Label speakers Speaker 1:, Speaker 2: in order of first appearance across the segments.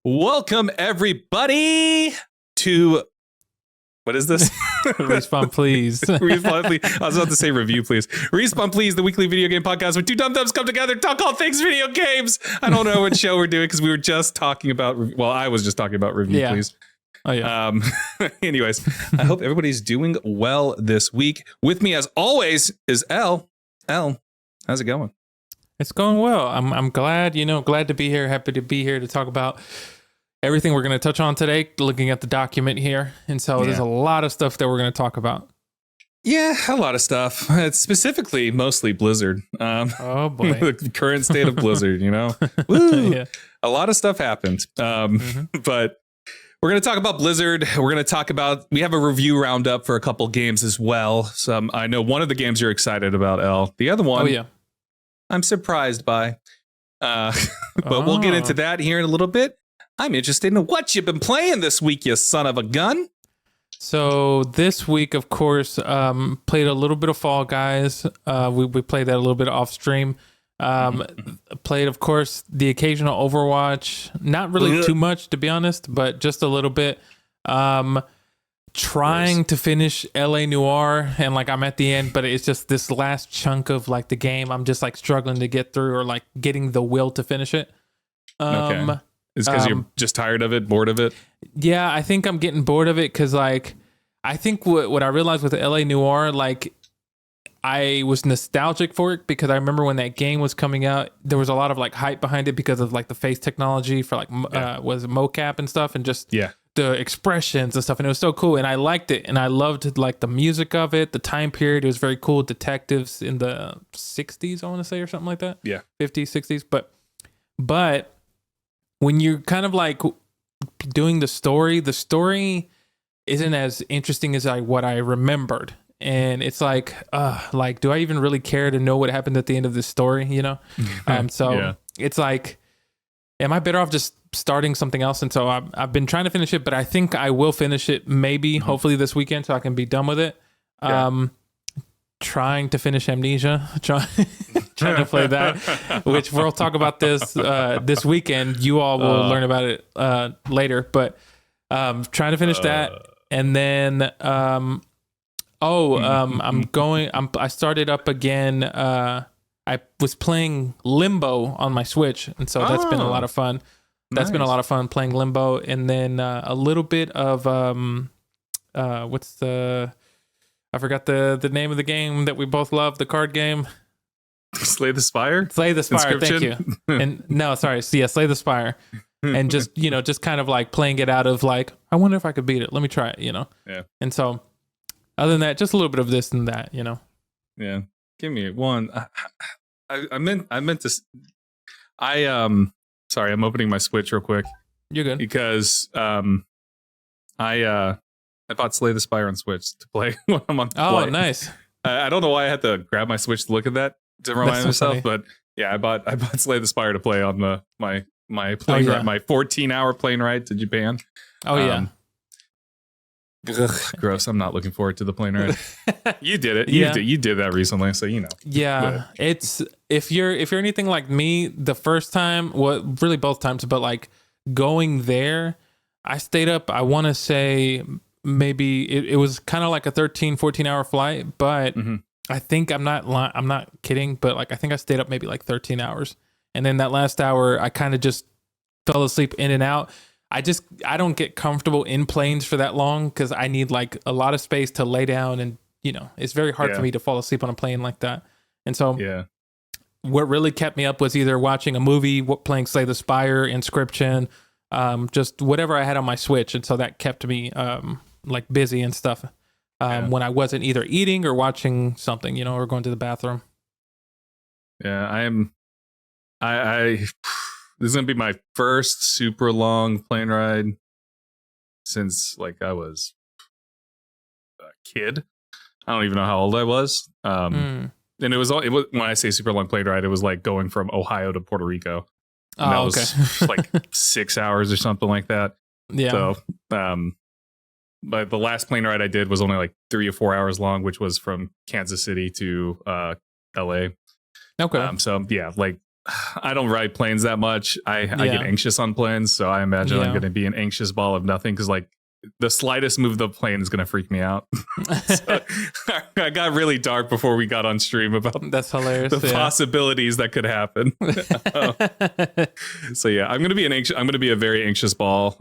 Speaker 1: Welcome, everybody, to... What is this?
Speaker 2: Respawn, please.
Speaker 1: Respawn, please. I was about to say review, please. Respawn, please, the weekly video game podcast where two dum-dums come together and talk all things video games. I don't know what show we're doing because we were just talking about... Well, I was just talking about review, please.
Speaker 2: Oh, yeah.
Speaker 1: Anyways, I hope everybody's doing well this week. With me, as always, is Ell. Ell, how's it going?
Speaker 2: It's going well. I'm glad, glad to be here. Happy to be here to talk about everything we're going to touch on today, looking at the document here. And so there's a lot of stuff that we're going to talk about. Yeah,
Speaker 1: a lot of stuff. It's specifically mostly Blizzard.
Speaker 2: Oh, boy.
Speaker 1: The current state of Blizzard, Woo! Yeah. A lot of stuff happened. But we're going to talk about Blizzard. We're going to talk about, we have a review roundup for a couple games as well. I know one of the games you're excited about, Ell. The other one, I'm surprised by. But we'll get into that here in a little bit. I'm interested in what you've been playing this week, you son of a gun.
Speaker 2: So this week, of course, played a little bit of Fall Guys. We played that a little bit off stream. Played, of course, the occasional Overwatch. Not really too much, to be honest, but just a little bit. Trying to finish LA Noire, and I'm at the end, but it's just this last chunk of the game I'm just struggling to get through, or getting the will to finish it.
Speaker 1: Okay. It's because you're just tired of it, bored of it?
Speaker 2: Yeah, I think I'm getting bored of it because I think what I realized with LA Noire, I was nostalgic for it because I remember when that game was coming out, there was a lot of hype behind it because of the face technology for was it mocap and stuff, and just the expressions and stuff, and it was so cool, and I liked it, and I loved the music of it, the time period. It was very cool. Detectives in the 60s, I want to say, or something like that. Yeah, 50s, 60s. But when you're kind of doing the story isn't as interesting as what I remembered. And it's do I even really care to know what happened at the end of this story, It's am I better off just starting something else? And so I've been trying to finish it, but I think I will finish it maybe, hopefully this weekend, so I can be done with it. Trying to finish Amnesia, trying to play that, which we'll talk about this weekend. You all will learn about it later, but trying to finish that. And then I started up again. I was playing Limbo on my Switch, and so that's been a lot of fun. That's been a lot of fun playing Limbo, and then a little bit of I forgot the name of the game that we both love, the card game.
Speaker 1: Slay the Spire?
Speaker 2: Slay the Spire, thank you. And no, sorry, Slay the Spire. And just, just kind of playing it out of I wonder if I could beat it. Let me try it, Yeah. And so other than that, just a little bit of this and that,
Speaker 1: Yeah. Give me one. I meant to sorry, I'm opening my Switch real quick.
Speaker 2: You're good.
Speaker 1: Because I bought Slay the Spire on Switch to play when I'm on
Speaker 2: Oh,
Speaker 1: flight.
Speaker 2: Nice.
Speaker 1: I don't know why I had to grab my Switch to look at that to remind myself, but yeah, I bought Slay the Spire to play on my plane ride, my 14-hour plane ride to Japan.
Speaker 2: Oh yeah.
Speaker 1: Gross. I'm not looking forward to the plane ride. You did it. You did that recently, so
Speaker 2: Yeah, it's if you're anything like me, the first time, well, really both times, but going there, I stayed up. I want to say maybe it was kind of a 13-14 hour flight, but I think I'm not kidding, but I think I stayed up maybe 13 hours, and then that last hour I kind of just fell asleep in and out. I don't get comfortable in planes for that long because I need a lot of space to lay down, and it's very hard for me to fall asleep on a plane like that. And so what really kept me up was either watching a movie, playing Slay the Spire, Inscription, just whatever I had on my Switch. And so that kept me busy and stuff when I wasn't either eating or watching something, or going to the bathroom.
Speaker 1: Yeah, this is going to be my first super long plane ride since I was a kid. I don't even know how old I was. And it was when I say super long plane ride, it was going from Ohio to Puerto Rico. And that was 6 hours or something like that. Yeah. So, but the last plane ride I did was only 3 or 4 hours long, which was from Kansas City to LA.
Speaker 2: Okay.
Speaker 1: So yeah, I don't ride planes that much. I get anxious on planes, so I imagine I'm going to be an anxious ball of nothing because like the slightest move of the plane is going to freak me out. So, I got really dark before we got on stream about
Speaker 2: that's hilarious.
Speaker 1: The possibilities that could happen. So yeah, I'm going to be a very anxious ball.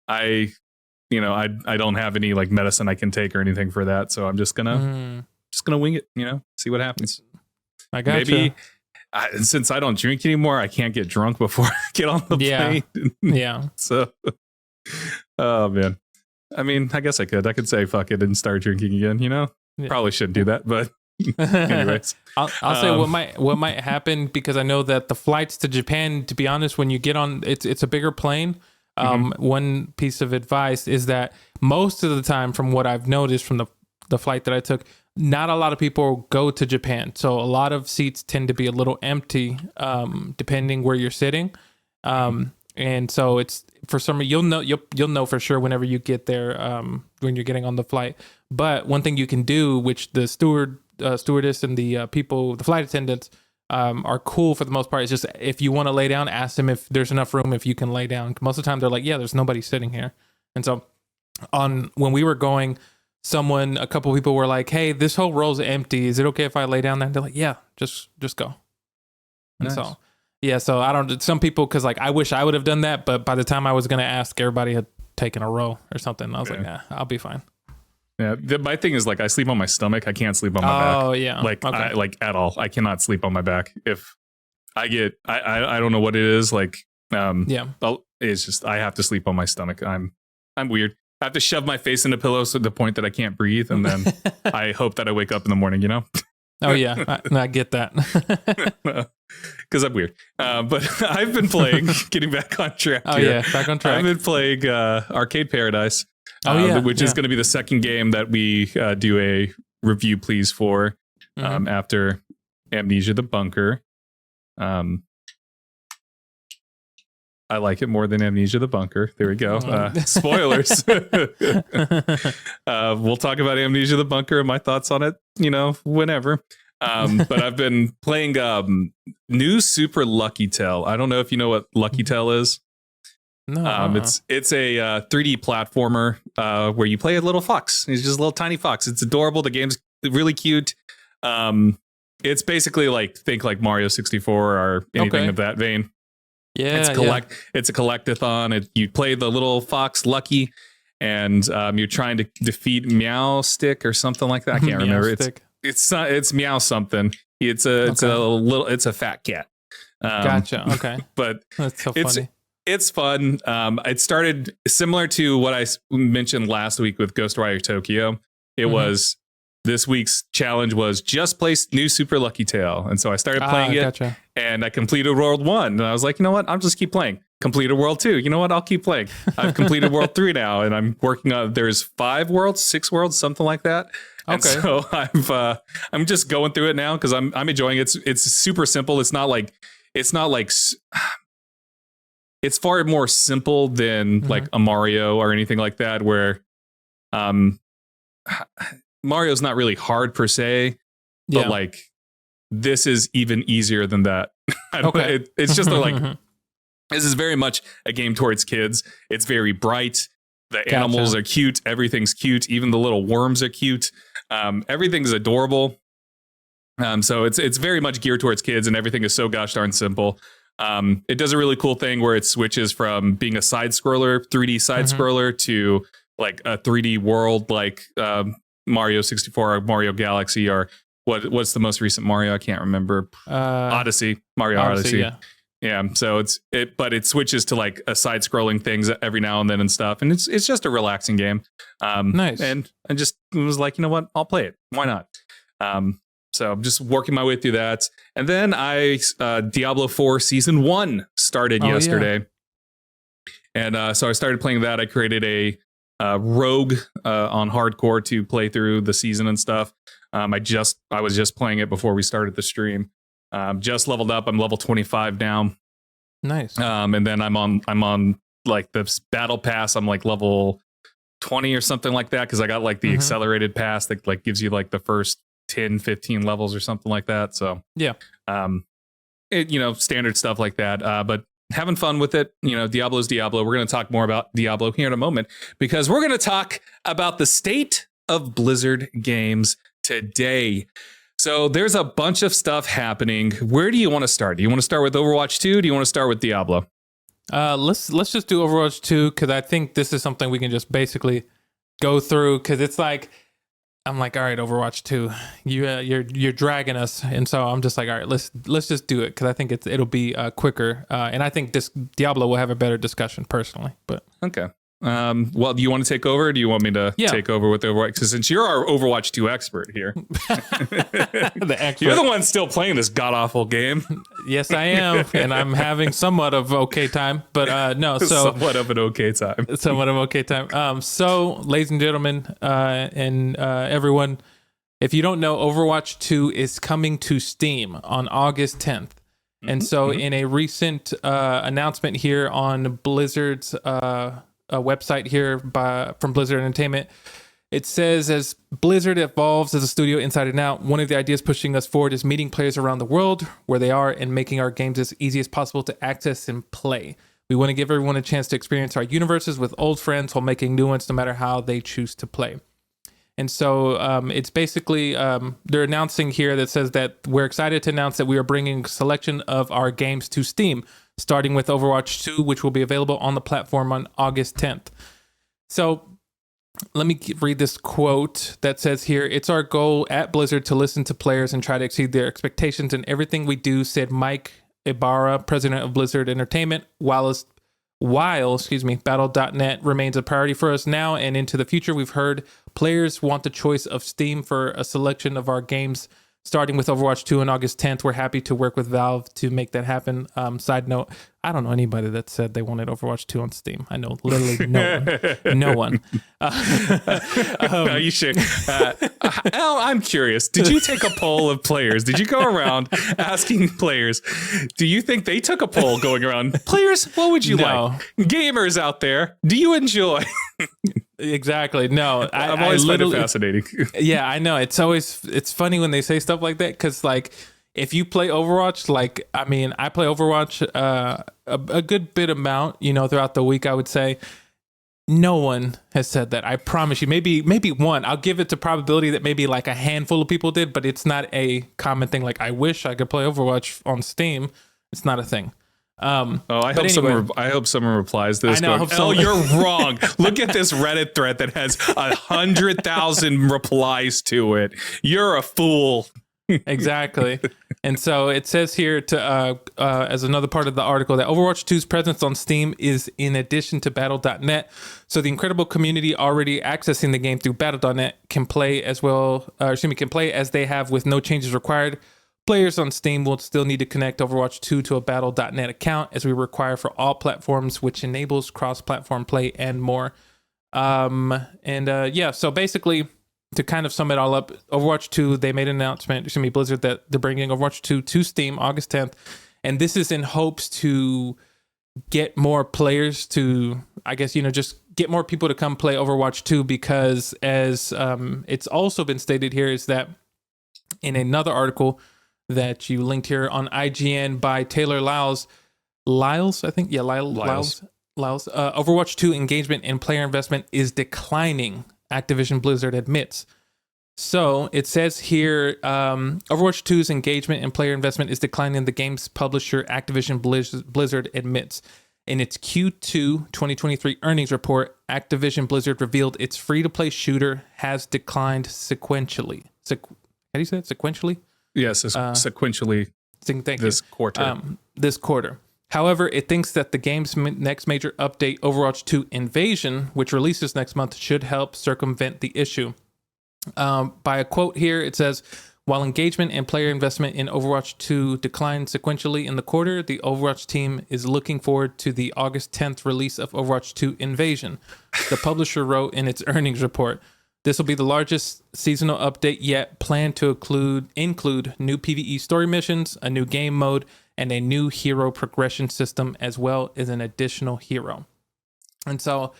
Speaker 1: I don't have any like medicine I can take or anything for that, so I'm just gonna wing it. See what happens.
Speaker 2: I got
Speaker 1: maybe. Since I don't drink anymore, I can't get drunk before I get on the plane.
Speaker 2: Yeah.
Speaker 1: So, oh man. I mean, I guess I could say fuck it and start drinking again. Probably shouldn't do that, but anyways.
Speaker 2: I'll say what might happen, because I know that the flights to Japan, to be honest, when you get on, it's a bigger plane. One piece of advice is that most of the time, from what I've noticed from the flight that I took, not a lot of people go to Japan. So a lot of seats tend to be a little empty, depending where you're sitting. And so it's, for some reason, you'll know for sure whenever you get there, when you're getting on the flight. But one thing you can do, which the stewardess and the flight attendants, are cool for the most part, is just, if you want to lay down, ask them if there's enough room, if you can lay down. Most of the time they're like, yeah, there's nobody sitting here. And so when we were going, a couple people were like, hey, this whole row's empty. Is it okay if I lay down there? And they're like, yeah, just go. And
Speaker 1: nice.
Speaker 2: So I don't, some people, cause like, I wish I would have done that, but by the time I was going to ask, everybody had taken a row or something. I was like, yeah, I'll be fine.
Speaker 1: Yeah. My thing is like, I sleep on my stomach. I can't sleep on my back. Oh yeah. Like, okay. Like at all. I cannot sleep on my back. If I get, I don't know what it is. Like, it's just, I have to sleep on my stomach. I'm weird. I have to shove my face in the pillow to the point that I can't breathe, and then I hope that I wake up in the morning.
Speaker 2: Oh yeah, I get that.
Speaker 1: Because I'm weird. But I've been playing. Getting back on track.
Speaker 2: Oh yeah, back on track.
Speaker 1: I've been playing Arcade Paradise. Which is going to be the second game that we do a review, please, for after Amnesia: The Bunker. I like it more than Amnesia: The Bunker. There we go. Spoilers. We'll talk about Amnesia: The Bunker and my thoughts on it, whenever. But I've been playing new Super Lucky Tale. I don't know if you know what Lucky Tale is.
Speaker 2: No.
Speaker 1: It's a 3D platformer where you play a little fox. He's just a little tiny fox. It's adorable. The game's really cute. It's basically think like Mario 64 or anything of that vein.
Speaker 2: Yeah,
Speaker 1: it's a collectathon. You play the little fox Lucky, and you're trying to defeat Meow Stick or something like that. I can't remember. It's Meow something. It's a fat cat.
Speaker 2: Gotcha. Okay,
Speaker 1: but
Speaker 2: that's so funny.
Speaker 1: It's fun. It started similar to what I mentioned last week with Ghostwire Tokyo. It was. This week's challenge was just play new Super Lucky Tale. And so I started playing it, and I completed World 1. And I was like, you know what? I'll just keep playing. Completed World 2. You know what? I'll keep playing. I've completed World 3 now, and I'm working on, there's 5 worlds, 6 worlds, something like that. And so I'm just going through it now because I'm enjoying it. It's super simple. It's far more simple than like a Mario or anything like that, where Mario's not really hard per se, but like this is even easier than that. It's just this is very much a game towards kids. It's very bright. The animals are cute. Everything's cute. Even the little worms are cute. Everything's adorable. So it's very much geared towards kids, and everything is so gosh darn simple. It does a really cool thing where it switches from being a side scroller, 3D side scroller, to like a 3D world, like Mario 64 or Mario Galaxy, or what's the most recent Mario? I can't remember. Odyssey. Mario Odyssey. Yeah. So but it switches to like a side scrolling things every now and then and stuff. And it's just a relaxing game.
Speaker 2: Nice.
Speaker 1: And I just was like, you know what? I'll play it. Why not? So I'm just working my way through that. And then Diablo 4 Season 1 started yesterday. Yeah. And so I started playing that. I created a rogue on hardcore to play through the season and stuff. I was just playing it before we started the stream. Just leveled up. I'm level 25 now.
Speaker 2: Nice.
Speaker 1: And then I'm on like the battle pass. I'm like level 20 or something like that, because I got like the accelerated pass that like gives you like the first 10, 15 levels or something like that. So yeah. standard stuff like that. But having fun with it. Diablo's Diablo. We're going to talk more about Diablo here in a moment because we're going to talk about the state of Blizzard games today. So there's a bunch of stuff happening. Where do you want to start? Do you want to start with Overwatch 2? Do you want to start with Diablo?
Speaker 2: Let's just do Overwatch 2 because I think this is something we can just basically go through because it's like I'm like, all right, Overwatch 2, you're dragging us, and so I'm just like, all right, let's just do it because I think it'll be quicker, and I think this Diablo will have a better discussion personally. But
Speaker 1: okay. Well, do you want to take over? Or do you want me to take over with Overwatch? Because since you're our Overwatch 2 expert here,
Speaker 2: the expert.
Speaker 1: You're the one still playing this god awful game.
Speaker 2: Yes, I am, and I'm having somewhat of okay time. But no, so
Speaker 1: somewhat of an okay time.
Speaker 2: Somewhat of okay time. So, ladies and gentlemen, and everyone, if you don't know, Overwatch 2 is coming to Steam on August 10th. And so, in a recent announcement here on Blizzard's website here from Blizzard Entertainment, it says, as Blizzard evolves as a studio inside and out, one of the ideas pushing us forward is meeting players around the world where they are and making our games as easy as possible to access and play. We want to give everyone a chance to experience our universes with old friends while making new ones no matter how they choose to play. And so it's basically, they're announcing here that says that we're excited to announce that we are bringing a selection of our games to Steam, starting with Overwatch 2, which will be available on the platform on August 10th. So let me read this quote that says here, "It's our goal at Blizzard to listen to players and try to exceed their expectations in everything we do," said Mike Ibarra, president of Blizzard Entertainment, while Battle.net remains a priority for us now and into the future. We've heard players want the choice of Steam for a selection of our games, starting with Overwatch 2 on August 10th. We're happy to work with Valve to make that happen. Side note, I don't know anybody that said they wanted Overwatch 2 on Steam. I know literally no one.
Speaker 1: No, you should. Ell, I'm curious. Did you take a poll of players? Did you go around asking players, do you think they took a poll going around, players, what would you like? Gamers out there, do you enjoy?
Speaker 2: Exactly. No,
Speaker 1: I've always found it fascinating.
Speaker 2: Yeah, I know. It's funny when they say stuff like that because, like, if you play Overwatch, like, I mean, I play Overwatch a good bit amount, throughout the week, I would say. No one has said that. I promise you. Maybe one. I'll give it to probability that maybe like a handful of people did, but it's not a common thing. Like, I wish I could play Overwatch on Steam. It's not a thing.
Speaker 1: I hope someone replies to this. You're wrong. Look at this Reddit thread that has 100,000 replies to it. You're a fool.
Speaker 2: Exactly. And so it says here to as another part of the article that Overwatch 2's presence on Steam is in addition to Battle.net. So the incredible community already accessing the game through Battle.net can play as they have with no changes required. Players on Steam will still need to connect Overwatch 2 to a Battle.net account, as we require for all platforms, which enables cross-platform play and more. So basically, to kind of sum it all up, Overwatch 2, they made an announcement, Blizzard, that they're bringing Overwatch 2 to Steam August 10th, and this is in hopes to get more players to, I guess, just get more people to come play Overwatch 2, because as it's also been stated here, is that in another article that you linked here on IGN by Taylor Lyles, I think. Yeah, Lyles. Overwatch 2 engagement and player investment is declining, Activision-Blizzard admits. So it says here, Overwatch 2's engagement and player investment is declining, the game's publisher Activision-Blizzard admits. In its Q2 2023 earnings report, Activision-Blizzard revealed its free-to-play shooter has declined sequentially. How do you say it? Sequentially?
Speaker 1: Yes, sequentially this quarter. However, it thinks that the game's next major update, Overwatch 2 Invasion, which releases next month, should help circumvent the issue. By a quote here, it says, while engagement and player investment in Overwatch 2 declined sequentially in the quarter, the Overwatch team is looking forward to the August 10th release of Overwatch 2 Invasion. The publisher wrote in its earnings report, this will be the largest seasonal update yet, planned to include new PvE story missions, a new game mode, and a new hero progression system, as well as an additional hero. And so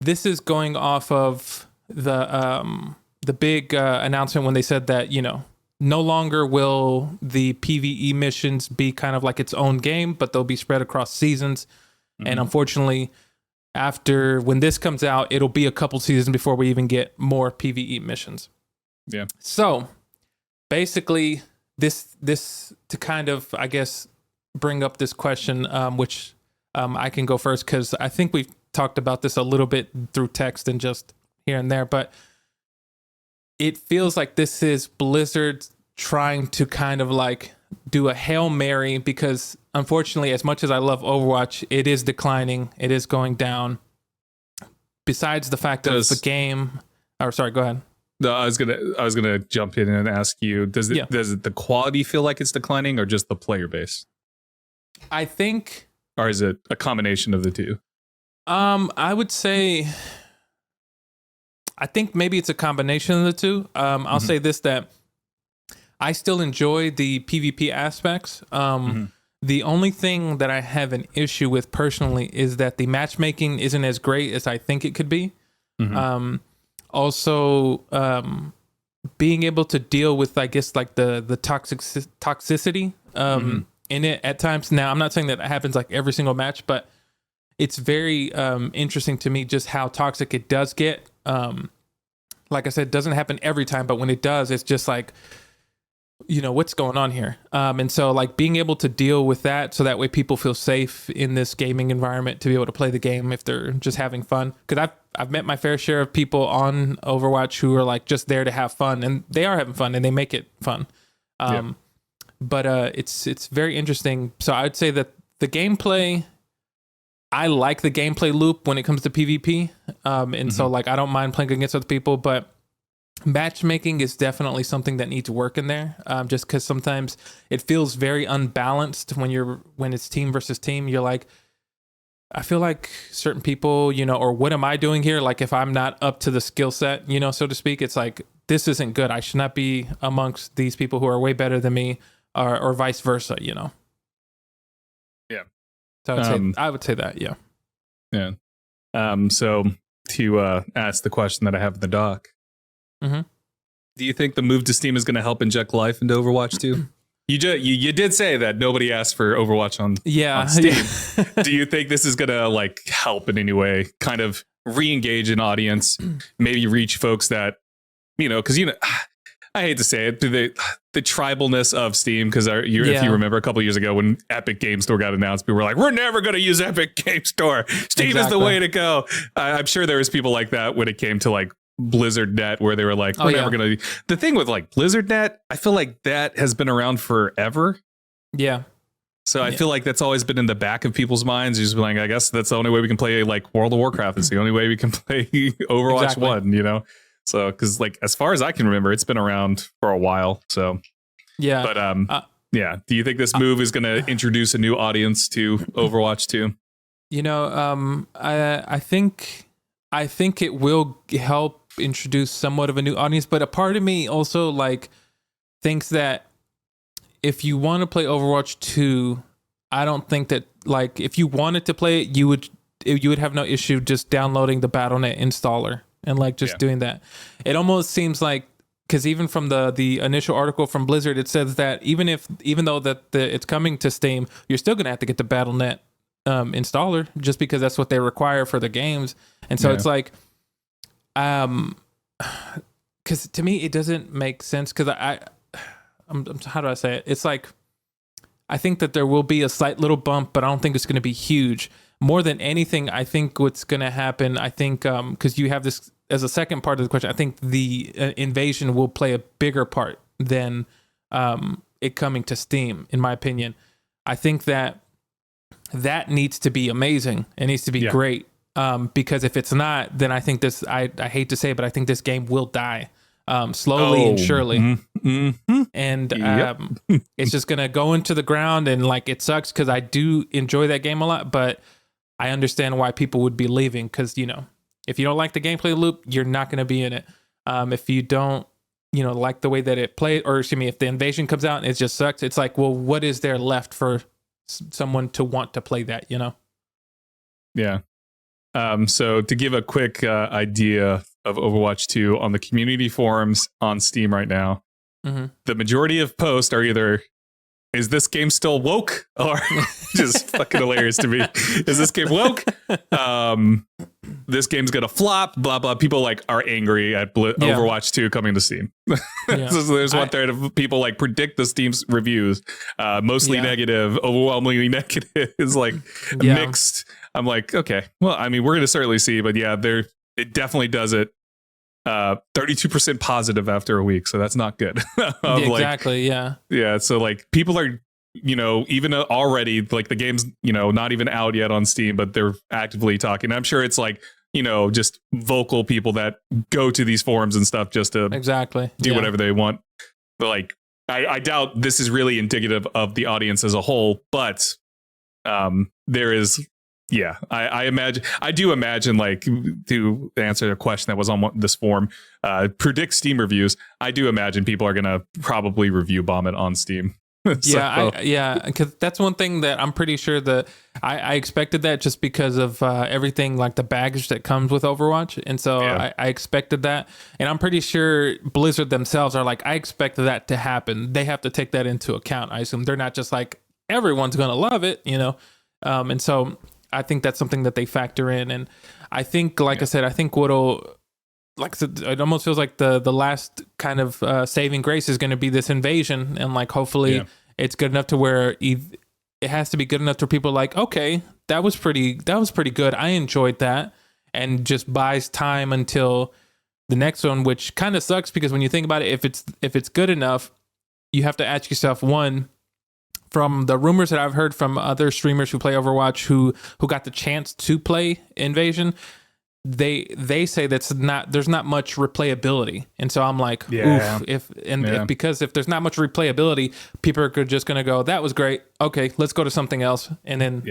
Speaker 1: this is going off of the big announcement when they said that,
Speaker 2: no longer will the PvE missions be kind of like its own game, but they'll be spread across seasons. And unfortunately, when this comes out, it'll be a couple seasons before we even get more PvE missions.
Speaker 1: Yeah.
Speaker 2: So basically, this to kind of, I guess, bring up this question, which I can go first because I think we've talked about this a little bit through text and just here and there, but it feels like this is Blizzard trying to kind of like do a Hail Mary because unfortunately, as much as I love Overwatch, it is declining. It is going down. Besides the fact of the game, sorry, go ahead.
Speaker 1: No, I was gonna jump in and ask you, does the quality feel like it's declining or just the player base?
Speaker 2: I think,
Speaker 1: or is it a combination of the two?
Speaker 2: I would say, I think maybe it's a combination of the two. I'll say this, that I still enjoy the PvP aspects. The only thing that I have an issue with personally is that the matchmaking isn't as great as I think it could be. Also, being able to deal with, I guess, like the toxicity in it at times. Now, I'm not saying that happens like every single match, but it's very interesting to me just how toxic it does get. Like I said, it doesn't happen every time, but when it does, it's just like, you know, what's going on here? And so like being able to deal with that so that way people feel safe in this gaming environment to be able to play the game if they're just having fun. Because I've met my fair share of people on Overwatch who are like just there to have fun, and they are having fun and they make it fun. But it's very interesting. So I would say that the gameplay, I like the gameplay loop when it comes to PvP. And so like I don't mind playing against other people, but matchmaking is definitely something that needs work in there. Just because sometimes it feels very unbalanced when it's team versus team. You're like, I feel like certain people, you know, or what am I doing here? Like if I'm not up to the skill set, you know, so to speak, it's like, this isn't good. I should not be amongst these people who are way better than me, or vice versa, you know?
Speaker 1: Yeah.
Speaker 2: So I would say that, yeah.
Speaker 1: Yeah. So to ask the question that I have in the doc, do you think the move to Steam is going to help inject life into Overwatch 2? You did say that nobody asked for Overwatch on Steam. Do you think this is going to like help in any way, kind of re-engage an audience, maybe reach folks that, you know, because, you know, I hate to say it, the tribalness of Steam, because if you remember a couple years ago when Epic Game Store got announced, people were like, we're never going to use Epic Game Store. Steam is the way to go. I'm sure there was people like that when it came to like Blizzard Net, where they were like, we're never going to. The thing with like Blizzard Net, I feel like that has been around forever.
Speaker 2: Yeah.
Speaker 1: So I feel like that's always been in the back of people's minds. Just like, I guess that's the only way we can play like World of Warcraft. It's the only way we can play Overwatch 1, you know? So, because like, as far as I can remember, it's been around for a while. So,
Speaker 2: yeah.
Speaker 1: But yeah. Do you think this move is going to introduce a new audience to Overwatch 2?
Speaker 2: You know, I think it will help introduce somewhat of a new audience, but a part of me also like thinks that if you want to play Overwatch 2, I don't think that like if you wanted to play it, you would have no issue just downloading the Battle.net installer and like just doing that. It almost seems like, because even from the initial article from Blizzard, it says that even though that it's coming to Steam, you're still gonna have to get the Battle.net installer just because that's what they require for the games. And so it's like, because to me it doesn't make sense, because I'm how do I say it? It's like, I think that there will be a slight little bump, but I don't think it's going to be huge. More than anything, I think what's going to happen, I think, because you have this as a second part of the question, I think the invasion will play a bigger part than it coming to Steam, in my opinion. I think that needs to be amazing. It needs to be great. Because if it's not, then I think this, I hate to say it, but I think this game will die slowly and surely. And it's just going to go into the ground, and like, it sucks because I do enjoy that game a lot, but I understand why people would be leaving, because, you know, if you don't like the gameplay loop, you're not going to be in it. If you don't, you know, like the way that it plays, or excuse me, if the invasion comes out and it just sucks, it's like, well, what is there left for someone to want to play that, you know?
Speaker 1: Yeah. So to give a quick idea of Overwatch 2 on the community forums on Steam right now, the majority of posts are either, is this game still woke? Or just fucking hilarious to me. Is this game woke? This game's gonna flop, blah blah. People like are angry at Overwatch 2 coming to Steam. So there's one third of people like predict the Steam's reviews, mostly negative, overwhelmingly negative. Is like mixed. I'm like, okay, well, I mean, we're gonna certainly see, but yeah, it definitely does it. 32% positive after a week, so that's not good.
Speaker 2: Exactly.
Speaker 1: Yeah. So like people are, even already like the game's, not even out yet on Steam, but they're actively talking. I'm sure it's like, just vocal people that go to these forums and stuff just to do whatever they want. But like, I doubt this is really indicative of the audience as a whole, but there is. Yeah, I do imagine, like, to answer a question that was on this forum, predict Steam reviews. I do imagine people are going to probably review bomb it on Steam.
Speaker 2: Because that's one thing that I'm pretty sure that I expected that just because of everything, like the baggage that comes with Overwatch. And so I expected that. And I'm pretty sure Blizzard themselves are like, I expect that to happen. They have to take that into account. I assume they're not just like, everyone's going to love it, and so I think that's something that they factor in. And I think, like I said, I think it almost feels like the last kind of saving grace is going to be this invasion. And like, hopefully it's good enough to where it has to be good enough to people like, okay, that was pretty good. I enjoyed that. And just buys time until the next one, which kind of sucks because when you think about it, if it's good enough, you have to ask yourself, one, from the rumors that I've heard from other streamers who play Overwatch who got the chance to play Invasion, they say there's not much replayability. And so I'm like, if there's not much replayability, people are just going to go, that was great. Okay, let's go to something else. And then,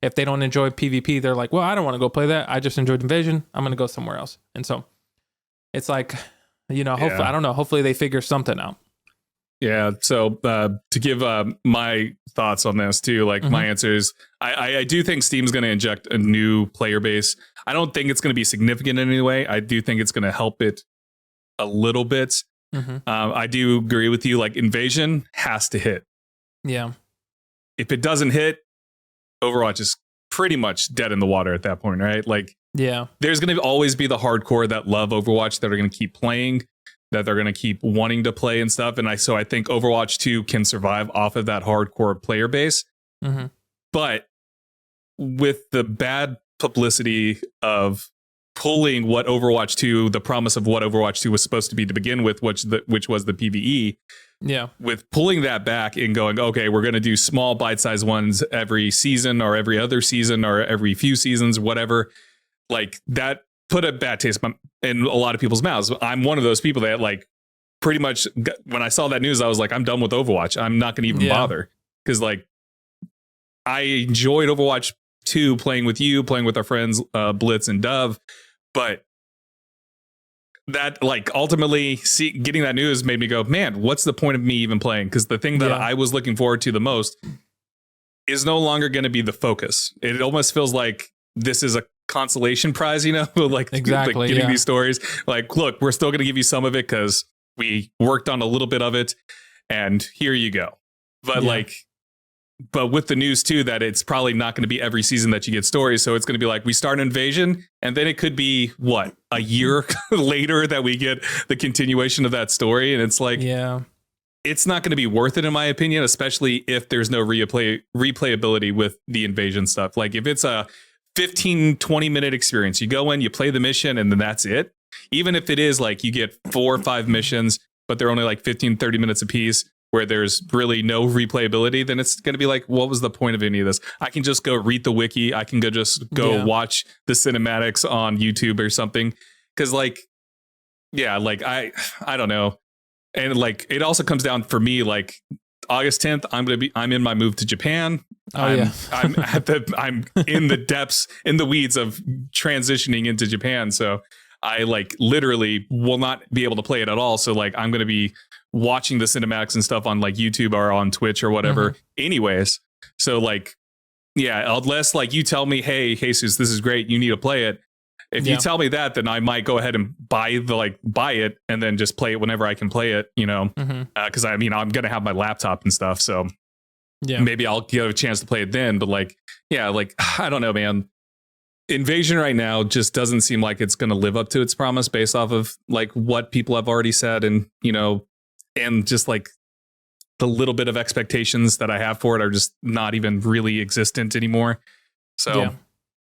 Speaker 2: if they don't enjoy PvP, they're like, well, I don't want to go play that. I just enjoyed Invasion. I'm going to go somewhere else. And so it's like, hopefully, I don't know, hopefully they figure something out.
Speaker 1: Yeah. So to give my thoughts on this too, like my answer is I do think Steam's going to inject a new player base. I don't think it's going to be significant in any way. I do think it's going to help it a little bit. I do agree with you. Like Invasion has to hit. Yeah. If it doesn't hit, Overwatch is pretty much dead in the water at that point, right? Like, there's going to always be the hardcore that love Overwatch that are going to keep playing, that they're going to keep wanting to play and stuff. And I think Overwatch 2 can survive off of that hardcore player base. But with the bad publicity of pulling what Overwatch 2, the promise of what Overwatch 2 was supposed to be to begin with, which was the PvE. Yeah. With pulling that back and going, okay, we're going to do small bite-sized ones every season or every other season or every few seasons, whatever. Like that put a bad taste in a lot of people's mouths. I'm one of those people that like pretty much when I saw that news, I was like, I'm done with Overwatch. I'm not going to even bother because like I enjoyed Overwatch 2 playing with you, playing with our friends Blitz and Dove, but that like ultimately getting that news made me go, man, what's the point of me even playing? Because the thing that I was looking forward to the most is no longer going to be the focus. It almost feels like this is a consolation prize, like, exactly, like getting these stories. Like, look, we're still going to give you some of it because we worked on a little bit of it, and here you go. But but with the news too that it's probably not going to be every season that you get stories, so it's going to be like we start an Invasion, and then it could be what a year later that we get the continuation of that story, and it's like, it's not going to be worth it in my opinion, especially if there's no replayability with the Invasion stuff. Like if it's a 15-20 minute experience, you go in, you play the mission, and then that's it. Even if it is like you get 4 or 5 missions, but they're only like 15-30 minutes a piece, where there's really no replayability, then it's going to be like, what was the point of any of this? I can just go read the wiki. I can go watch the cinematics on YouTube or something. Cause like, I don't know. And like, it also comes down for me, like August 10th, I'm in my move to Japan. I'm in the depths, in the weeds of transitioning into Japan. So I like literally will not be able to play it at all. So like, I'm going to be watching the cinematics and stuff on like YouTube or on Twitch or whatever anyways. So like, unless like you tell me, hey, Jesus, this is great, you need to play it. If you tell me that, then I might go ahead and buy it and then just play it whenever I can play it, you know, because I mean, I'm going to have my laptop and stuff. So maybe I'll get a chance to play it then. But like, yeah, like, I don't know, man. Invasion right now just doesn't seem like it's going to live up to its promise based off of like what people have already said. And, you know, and just like the little bit of expectations that I have for it are just not even really existent anymore. So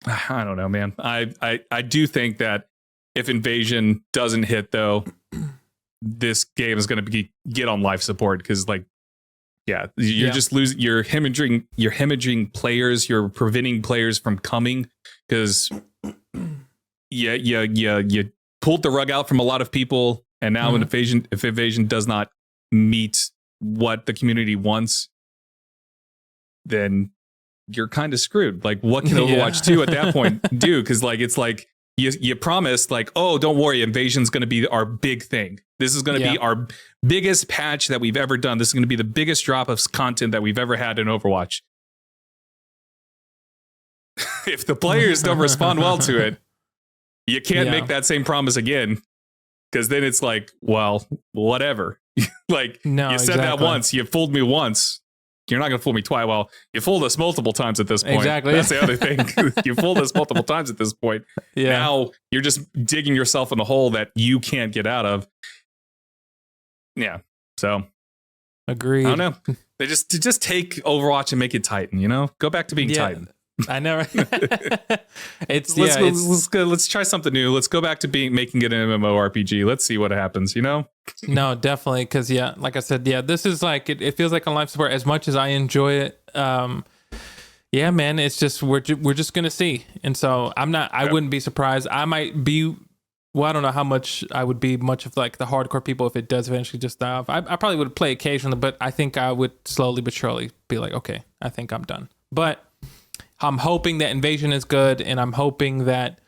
Speaker 1: I don't know, man. I do think that if Invasion doesn't hit, though, this game is going to get on life support because, like, you're just losing. You're hemorrhaging players. You're preventing players from coming because you pulled the rug out from a lot of people, and now if Invasion does not meet what the community wants, then you're kind of screwed. Like, what can Overwatch 2 at that point do? Because like it's like you promised, like, oh, don't worry, Invasion's going to be our big thing. This is going to be our biggest patch that we've ever done. This is going to be the biggest drop of content that we've ever had in Overwatch. If the players don't respond well to it, you can't make that same promise again. Because then it's like, well, whatever. Like, you said that once, you fooled me once. You're not going to fool me twice. Well, you fooled us multiple times at this point.
Speaker 2: Exactly.
Speaker 1: That's the other thing. You fooled us multiple times at this point. Yeah. Now you're just digging yourself in a hole that you can't get out of. Yeah. So.
Speaker 2: Agreed.
Speaker 1: I don't know. They just take Overwatch and make it Titan, you know? Go back to being Titan.
Speaker 2: I know.
Speaker 1: Let's try something new. Let's go back to making it an MMORPG. Let's see what happens, you know?
Speaker 2: No, definitely. Because like I said, this is like it feels like on life support as much as I enjoy it. Yeah, man, it's just we're just gonna see. And so I wouldn't be surprised. I might be. Well, I don't know how much I would be much of like the hardcore people if it does eventually just die off. I probably would play occasionally, but I think I would slowly but surely be like, okay, I think I'm done. But I'm hoping that Invasion is good, and I'm hoping that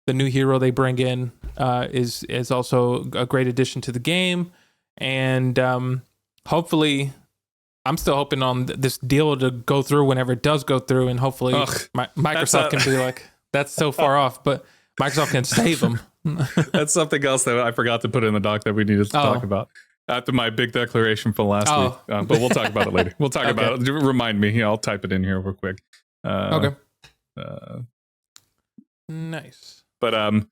Speaker 2: the new hero they bring in is also a great addition to the game. And hopefully, I'm still hoping on this deal to go through whenever it does go through, and hopefully Microsoft can be like, that's so far off, but Microsoft can save them.
Speaker 1: That's something else that I forgot to put in the doc that we needed to talk about after my big declaration from last week. But we'll talk about it later. We'll talk about it. Remind me. I'll type it in here real quick. Okay.
Speaker 2: Nice.
Speaker 1: But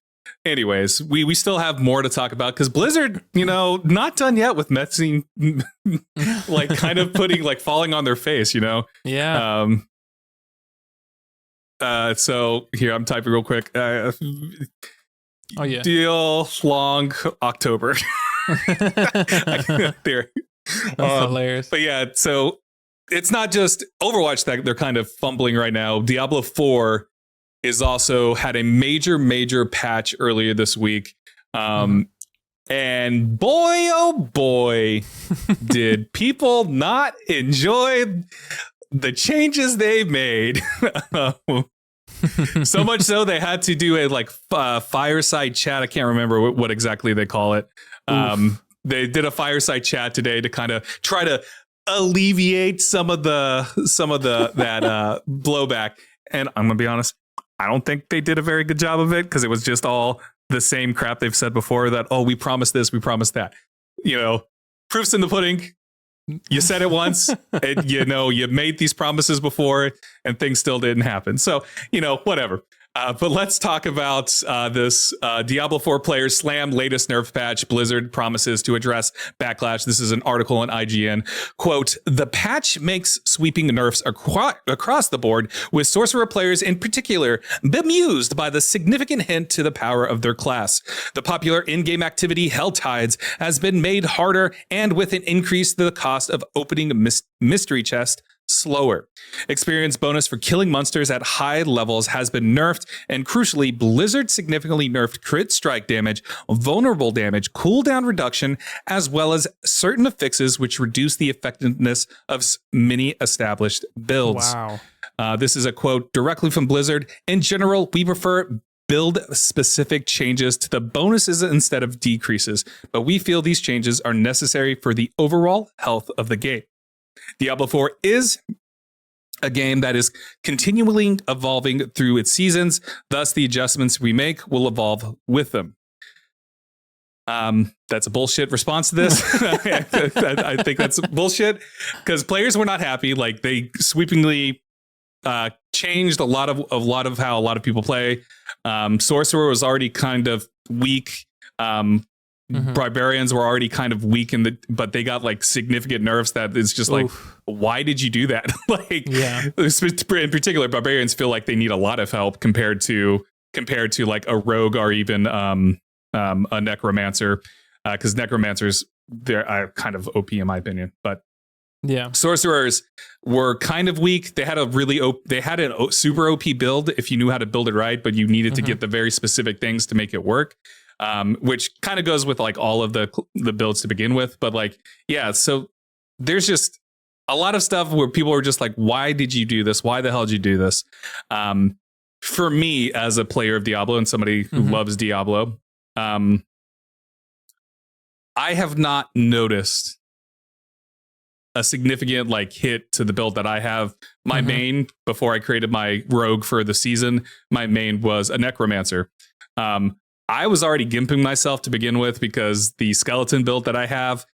Speaker 1: anyways, we still have more to talk about because Blizzard, you know, not done yet with messing, like kind of putting like falling on their face, you know.
Speaker 2: Yeah.
Speaker 1: So here I'm typing real quick. Deal long October. There.
Speaker 2: That's hilarious.
Speaker 1: But yeah, so it's not just Overwatch that they're kind of fumbling right now. Diablo 4 is also had a major patch earlier this week. And boy, oh boy, did people not enjoy the changes they made. So much so they had to do a like fireside chat. I can't remember what exactly they call it. They did a fireside chat today to kind of try to alleviate some of that blowback. And I'm gonna be honest, I don't think they did a very good job of it because it was just all the same crap they've said before that, oh, we promised this, we promised that. You know, proof's in the pudding. You said it once, and you know, you made these promises before and things still didn't happen. So, you know, whatever. But let's talk about this Diablo 4 players slam latest nerf patch. Blizzard promises to address backlash. This is an article on IGN. Quote, the patch makes sweeping nerfs across the board, with sorcerer players in particular bemused by the significant hint to the power of their class. The popular in-game activity Hell Tides has been made harder, and with an increase the cost of opening a mystery chest slower. Experience bonus for killing monsters at high levels has been nerfed, and crucially, Blizzard significantly nerfed crit strike damage, vulnerable damage, cooldown reduction, as well as certain affixes which reduce the effectiveness of many established builds.
Speaker 2: Wow.
Speaker 1: This is a quote directly from Blizzard. In general, we prefer build-specific changes to the bonuses instead of decreases, but we feel these changes are necessary for the overall health of the game. Diablo 4 is a game that is continually evolving through its seasons. Thus, the adjustments we make will evolve with them. That's a bullshit response to this. I think that's bullshit because players were not happy. Like they sweepingly changed a lot of how a lot of people play. Sorcerer was already kind of weak. Barbarians were already kind of weak but they got like significant nerfs that it's just like, why did you do that? Like, in particular, barbarians feel like they need a lot of help compared to like a rogue or even a necromancer, because necromancers, they're kind of OP in my opinion, but sorcerers were kind of weak. They had a super OP build if you knew how to build it right, but you needed to get the very specific things to make it work. Which kind of goes with like all of the builds to begin with, but like, so there's just a lot of stuff where people are just like, why did you do this? Why the hell did you do this? For me as a player of Diablo and somebody who loves Diablo, I have not noticed a significant like hit to the build that I have. My main, before I created my rogue for the season, my main was a necromancer. I was already gimping myself to begin with because the skeleton build that I have,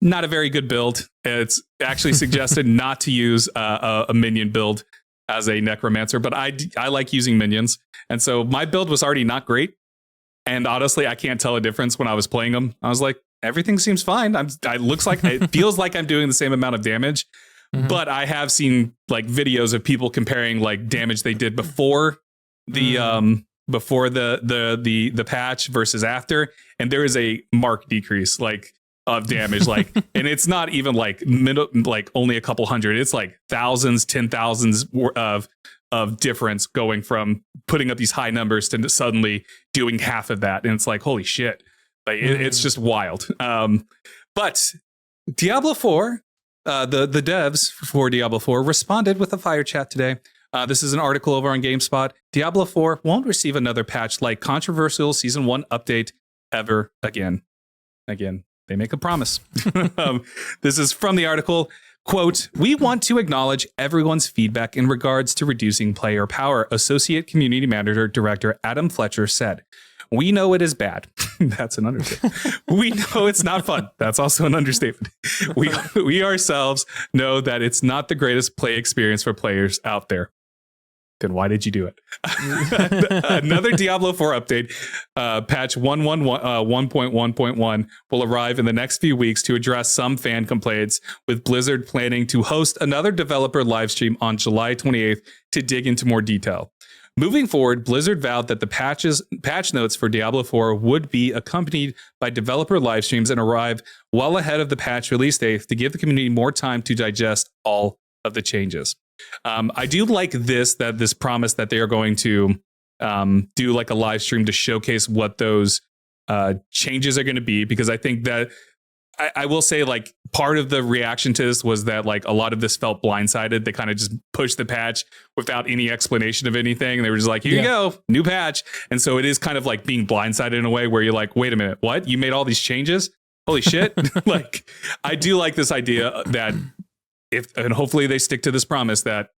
Speaker 1: not a very good build. It's actually suggested not to use a minion build as a necromancer, but I like using minions. And so my build was already not great. And honestly, I can't tell a difference when I was playing them. I was like, everything seems fine. It feels like I'm doing the same amount of damage, but I have seen like videos of people comparing like damage they did before the patch versus after, and there is a marked decrease like of damage, like, and it's not even like only a couple hundred. It's like thousands, 10,000s of difference going from putting up these high numbers to suddenly doing half of that, and it's like, holy shit, like it's just wild. But Diablo 4, the devs for Diablo 4 responded with a fire chat today. This is an article over on GameSpot. Diablo 4 won't receive another patch like controversial Season 1 update ever again. Again, they make a promise. This is from the article. Quote, "We want to acknowledge everyone's feedback in regards to reducing player power," Associate Community Manager Director Adam Fletcher said. "We know it is bad." That's an understatement. "We know it's not fun." That's also an understatement. We ourselves know that it's not the greatest play experience for players out there. Then why did you do it? Another Diablo 4 update, patch 1.1.1, will arrive in the next few weeks to address some fan complaints, with Blizzard planning to host another developer livestream on July 28th to dig into more detail. Moving forward, Blizzard vowed that the patch notes for Diablo 4 would be accompanied by developer live streams and arrive well ahead of the patch release date to give the community more time to digest all of the changes. I do like this promise that they are going to do like a live stream to showcase what those changes are going to be, because I think that I will say, like, part of the reaction to this was that like a lot of this felt blindsided. They kind of just pushed the patch without any explanation of anything. And they were just like, here you go, new patch. And so it is kind of like being blindsided in a way where you're like, wait a minute, what? You made all these changes? Holy shit. Like, I do like this idea that and hopefully they stick to this promise that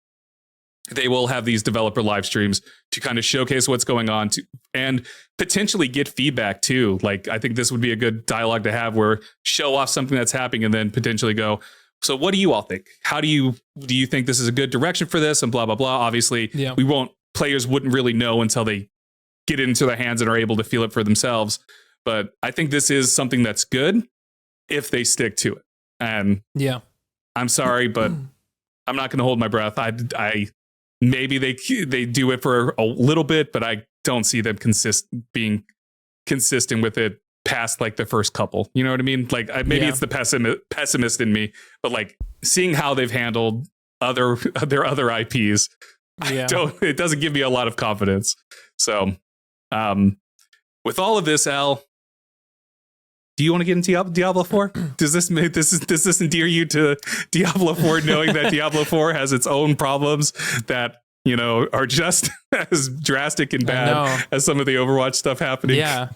Speaker 1: they will have these developer live streams to kind of showcase what's going on and potentially get feedback too. Like, I think this would be a good dialogue to have, where show off something that's happening and then potentially go, so what do you all think? How do you think this is a good direction for this? And blah, blah, blah. Obviously players wouldn't really know until they get it into their hands and are able to feel it for themselves. But I think this is something that's good if they stick to it. And I'm sorry, but I'm not going to hold my breath. I maybe they do it for a little bit, but I don't see them being consistent with it past like the first couple. You know what I mean? Like, maybe it's the pessimist in me, but like seeing how they've handled their other IPs, it doesn't give me a lot of confidence. So, with all of this, Ell, do you want to get into Diablo 4? Does this endear you to Diablo 4, knowing that Diablo 4 has its own problems that, you know, are just as drastic and bad as some of the Overwatch stuff happening?
Speaker 2: Yeah.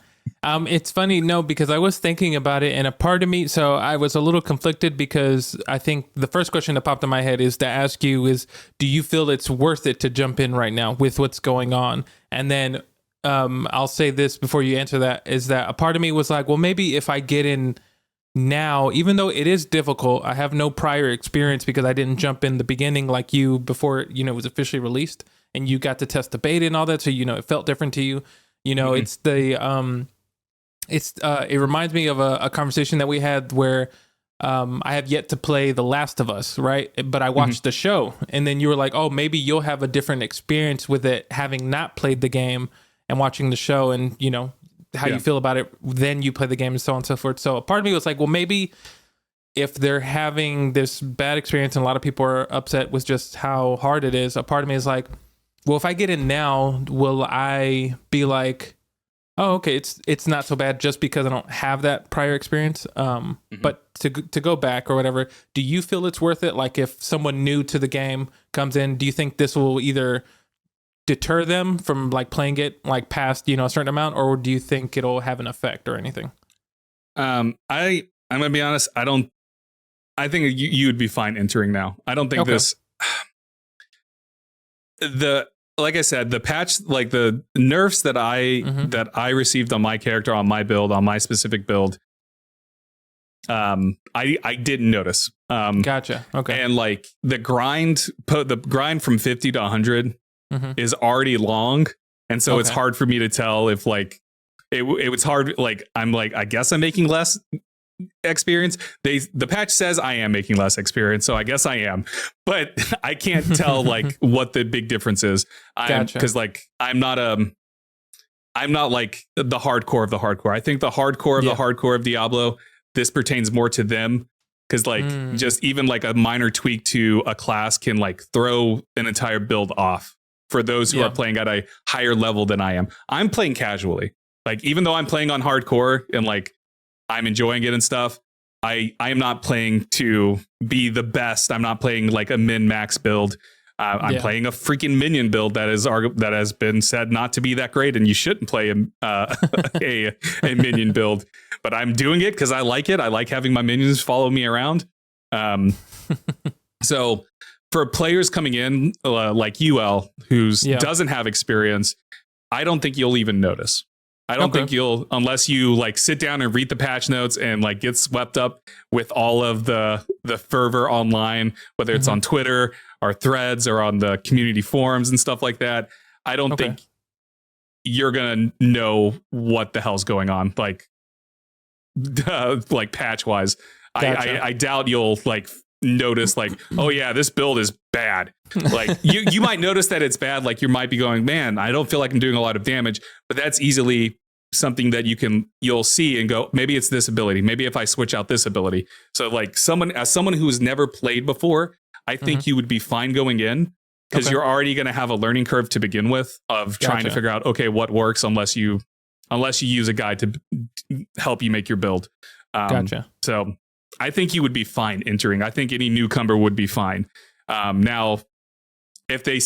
Speaker 2: It's funny, no, because I was thinking about it, and a part of me, so I was a little conflicted because I think the first question that popped in my head is to ask you is, do you feel it's worth it to jump in right now with what's going on? And then I'll say this before you answer that, is that a part of me was like, well, maybe if I get in now, even though it is difficult, I have no prior experience because I didn't jump in the beginning like you before, you know, it was officially released and you got to test the beta and all that. So, you know, it felt different to you. You know, it's the, it reminds me of a conversation that we had where I have yet to play The Last of Us, right? But I watched the show, and then you were like, oh, maybe you'll have a different experience with it having not played the game and watching the show, and you know how you feel about it. Then you play the game and so on and so forth. So a part of me was like, well, maybe if they're having this bad experience and a lot of people are upset with just how hard it is, a part of me is like, well, if I get in now, will I be like, oh, okay, it's not so bad just because I don't have that prior experience. But to go back or whatever, do you feel it's worth it? Like if someone new to the game comes in, do you think this will either deter them from like playing it like past, you know, a certain amount, or do you think it'll have an effect or anything?
Speaker 1: I'm gonna be honest. I think you would be fine entering now. I don't think like I said, the patch, like the nerfs that I received on my character, on my build, on my specific build, I didn't notice.
Speaker 2: Gotcha. Okay.
Speaker 1: And like the grind from 50 to 100 is already long, and so it's hard for me to tell if like it was hard. Like I'm like, I guess I'm making less experience. The patch says I am making less experience, so I guess I am, but I can't tell like what the big difference is. Because like I'm not like the hardcore of the hardcore. I think the hardcore of the hardcore of Diablo, this pertains more to them, because like just even like a minor tweak to a class can like throw an entire build off for those who are playing at a higher level than I am. I'm playing casually, like even though I'm playing on hardcore and like I'm enjoying it and stuff, I am not playing to be the best. I'm not playing like a min-max build. I'm playing a freaking minion build that has been said not to be that great, and you shouldn't play a minion build. But I'm doing it because I like it. I like having my minions follow me around. So for players coming in like you, Ell, who doesn't have experience, I don't think you'll even notice. I don't think you'll, unless you like sit down and read the patch notes and like get swept up with all of the fervor online, whether it's on Twitter or threads or on the community forums and stuff like that. I don't think you're going to know what the hell's going on. Like patch wise, gotcha. I doubt you'll like notice like, oh yeah, this build is bad. Like you might notice that it's bad. Like you might be going, man, I don't feel like I'm doing a lot of damage, but that's easily something that you'll see and go, maybe it's this ability. Maybe if I switch out this ability. So like someone who's never played before, I think you would be fine going in, because you're already going to have a learning curve to begin with of trying to figure out, okay, what works, unless you use a guide to help you make your build.
Speaker 2: Gotcha.
Speaker 1: So I think you would be fine entering. I think any newcomer would be fine. Now, if they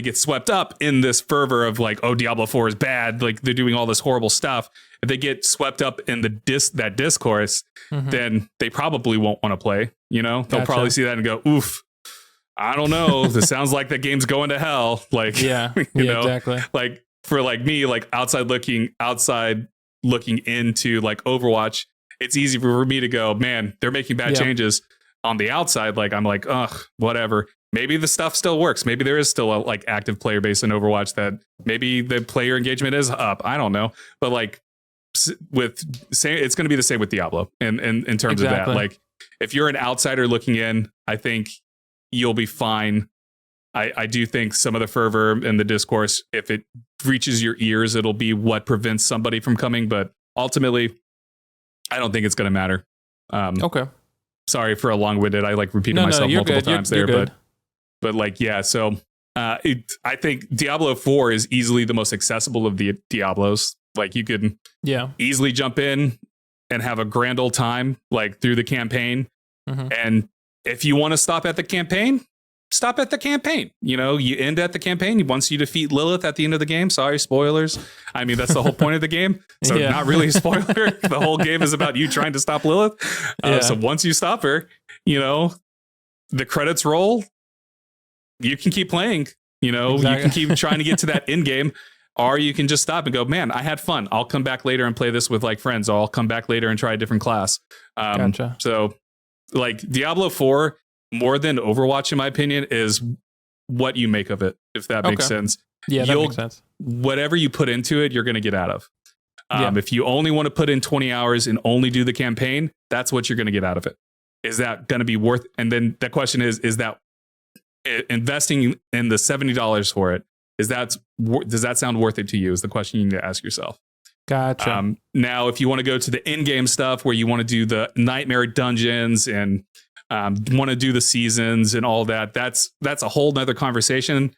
Speaker 1: get swept up in this fervor of like, oh, Diablo 4 is bad, like they're doing all this horrible stuff, if they get swept up in that discourse, then they probably won't want to play. You know, they'll probably see that and go, oof, I don't know. This sounds like the game's going to hell. Like, you know, exactly. Like for like me, like outside looking into like Overwatch, it's easy for me to go, man, they're making bad changes. On the outside, like I'm like, ugh, whatever. Maybe the stuff still works. Maybe there is still a like active player base in Overwatch that maybe the player engagement is up. I don't know, but like it's going to be the same with Diablo in terms of that. Like if you're an outsider looking in, I think you'll be fine. I do think some of the fervor and the discourse, if it reaches your ears, it'll be what prevents somebody from coming. But ultimately, I don't think it's going to matter. Sorry for a long-winded. I like repeated myself multiple times there, but like, yeah. So I think Diablo 4 is easily the most accessible of the Diablos. Like you could easily jump in and have a grand old time like through the campaign. And if you want to stop at the campaign, stop at the campaign. You know, you end at the campaign. Once you defeat Lilith at the end of the game, sorry, spoilers. I mean, that's the whole point of the game. So not really a spoiler. The whole game is about you trying to stop Lilith. So once you stop her, you know, the credits roll. You can keep playing. You know, you can keep trying to get to that end game. Or you can just stop and go, man, I had fun. I'll come back later and play this with like friends. Or I'll come back later and try a different class.
Speaker 2: Gotcha.
Speaker 1: So like Diablo 4, more than Overwatch, in my opinion, is what you make of it, if that makes sense.
Speaker 2: Yeah, that makes sense.
Speaker 1: Whatever you put into it, you're going to get out of. If you only want to put in 20 hours and only do the campaign, that's what you're going to get out of it. Is that going to be worth? And then the question is that investing in the $70 for it, does that sound worth it to you? Is the question you need to ask yourself.
Speaker 2: Gotcha.
Speaker 1: Now, if you want to go to the in-game stuff where you want to do the nightmare dungeons and want to do the seasons and all that, that's a whole nother conversation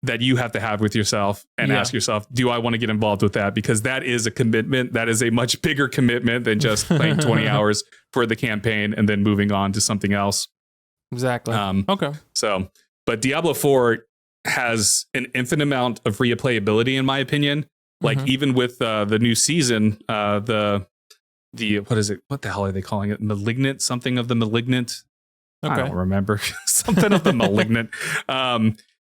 Speaker 1: that you have to have with yourself and ask yourself, do I want to get involved with that? Because that is a commitment. That is a much bigger commitment than just playing 20 hours for the campaign and then moving on to something else.
Speaker 2: Exactly. Okay.
Speaker 1: So, but Diablo 4 has an infinite amount of replayability, in my opinion. Like even with the new season, the what is it? What the hell are they calling it? Malignant? Something of the Malignant? Okay. I don't remember. Something of the Malignant.